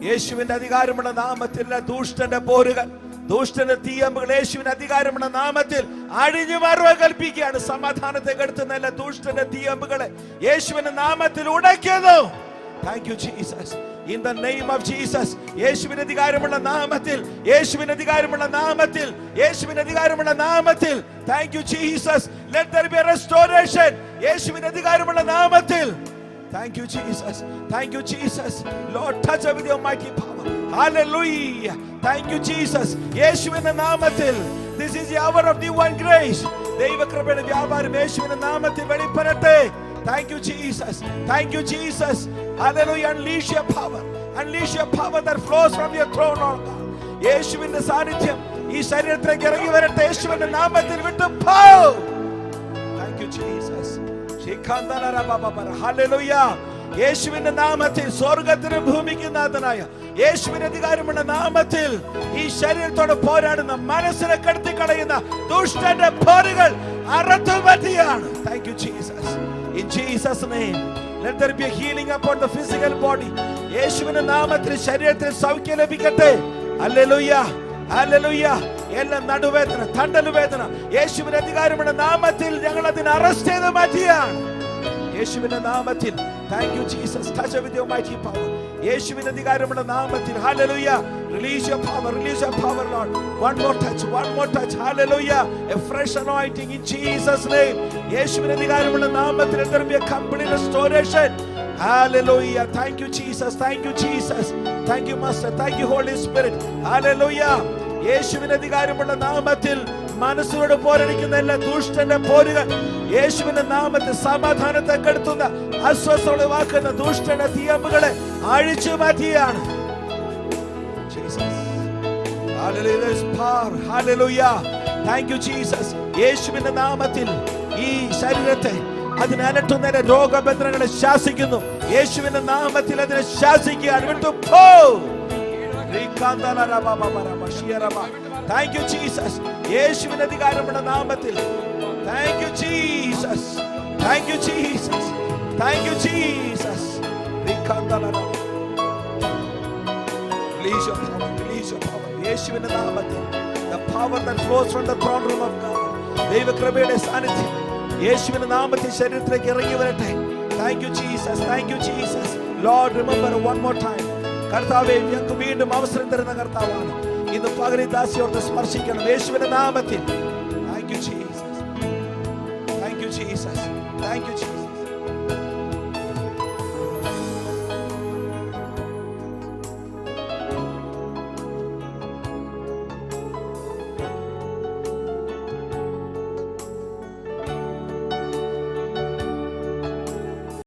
യേശുവിന്റെ അധികാരമുള്ള നാമത്തിൽ ദുഷ്ടന്റെ പോരുകൾ, ദുഷ്ടന്റെ തീയമ്പുകൾ യേശുവിന്റെ അധികാരമുള്ള നാമത്തിൽ അഴിഞ്ഞു മാറുവാൻ കൽപ്പിക്കുകയാണ്. സമാധാനത്തെ കെടുത്തുന്ന എല്ലാ ദുഷ്ടന്റെ തീയമ്പുകളെ യേശുവിന്റെ നാമത്തിൽ ഉടയ്ക്കുന്നു. Thank you Jesus. In the name of Jesus. യേശുവിന്റെ അധികാരമുള്ള നാമത്തിൽ, യേശുവിന്റെ അധികാരമുള്ള നാമത്തിൽ, യേശുവിന്റെ അധികാരമുള്ള നാമത്തിൽ. Thank you Jesus. Let there be a restoration. യേശുവിന്റെ അധികാരമുള്ള നാമത്തിൽ. Thank you Jesus. Thank you Jesus. Lord, touch her with your mighty power. Hallelujah. Thank you Jesus. യേശുവിന്റെ നാമത്തിൽ. This is the hour of divine grace. ദൈവകൃപയുടെ വ്യാപാരം യേശുവിന്റെ നാമത്തിൽ വെളിപ്പെടട്ടെ. Thank you Jesus. Thank you Jesus. Hallelujah. Unleash your power. Unleash your power that flows from your throne, Lord God. യേശുവിന്റെ സാന്നിധ്യം ഈ ശരീരത്തിലേക്ക് ഇറങ്ങി വരട്ടെ. യേശുവിന്റെ നാമത്തിൽ വിട്ടു പോ. Thank you Jesus. Hallelujah. യേശുവിന്റെ നാമത്തിൽ സ്വർഗ്ഗത്തിനും ഭൂമിക്കും നാഥനായ യേശുവിന്റെ അധികാരമുള്ള നാമത്തിൽ ഈ ശരീരത്തോട് പോരാടുന്ന, മനസ്സിനെ കടത്തി കളയുന്ന ദുഷ്ടന്റെ പോരുകൾ അറുത്തു മാറ്റിയാണ്. Thank you Jesus. In Jesus name, let there be a healing upon the physical body. യേശുവിന്റെ നാമത്തിൽ ശരീരത്തിൽ സൗഖ്യം ലഭിക്കട്ടെ. Hallelujah. Hallelujah. എല്ലാ നടുവേദന, തണ്ടലുവേദന യേശുവിന്റെ അധികാരമുള്ള നാമത്തിൽ ഞങ്ങൾ അതിനെ അറസ്റ്റ് ചെയ്ത് മാറ്റിയാണ്. യേശുവിന്റെ നാമത്തിൽ Thank you, Jesus. Touch her with your mighty power. യേശുവിന്റെ അധികാരമുള്ള നാമത്തിൽ hallelujah. Release your power, Lord. One more touch, hallelujah. A fresh anointing in Jesus' name. യേശുവിന്റെ അധികാരമുള്ള നാമത്തിൽ there will be a complete restoration. Hallelujah. Thank you, Jesus. Thank you, Jesus. Thank you, Master. Thank you, Holy Spirit. Hallelujah. യേശുവിന്റെ അധികാരമുള്ള നാമത്തിൽ മനസ്സിനോട് പോരടിക്കുന്ന എല്ലാ ദുഷ്ടന്റെ പോരുകൾ യേശുവിന്റെ നാമത്തിൽ സമാധാനത്തെ കെടുത്തുന്ന അസ്വസ്ഥത ഉളവാക്കുന്ന ദുഷ്ടന്റെ തീയമ്പുകളെ അഴിച്ചു മാറ്റിയാണ്. Hallelujah. There is power. Hallelujah. Thank you, Jesus. യേശുവിന്റെ നാമത്തിൽ ഈ ശരീരത്തെ അതിനലട്ടുന്ന രോഗബന്ധനങ്ങളെ ശാസിക്കുന്നു. യേശുവിന്റെ നാമത്തിൽ അതിനെ ശാസിക്കുകയാണ്. വിട്ടു പോ. Thank you, Jesus. യേശുവിന്റെ അധികാരമുള്ള നാമത്തിൽ. Thank you, Jesus. Thank you, Jesus. Thank you, Jesus. Release your power. യേശുവിന്റെ നാമത്തിൽ. The power that flows from the throne room of God. ദൈവകൃപയുടെ സാന്നിധ്യം യേശുവിന്റെ നാമത്തിൽ ശരീരത്തിലേക്ക് ഇറങ്ങി വരട്ടെ. Thank you, Jesus. Thank you, Jesus. Lord, remember one more time. കർത്താവേ, ഞങ്ങൾക്ക് വീണ്ടും അവസരം തരുന്ന കർത്താവാണ്. ഇന്ന് പകരം ദാസിയോട് സ്പർശിക്കണം യേശുവിന്റെ നാമത്തിൽ. Thank you, Jesus. Thank you, Jesus. Thank you, Jesus.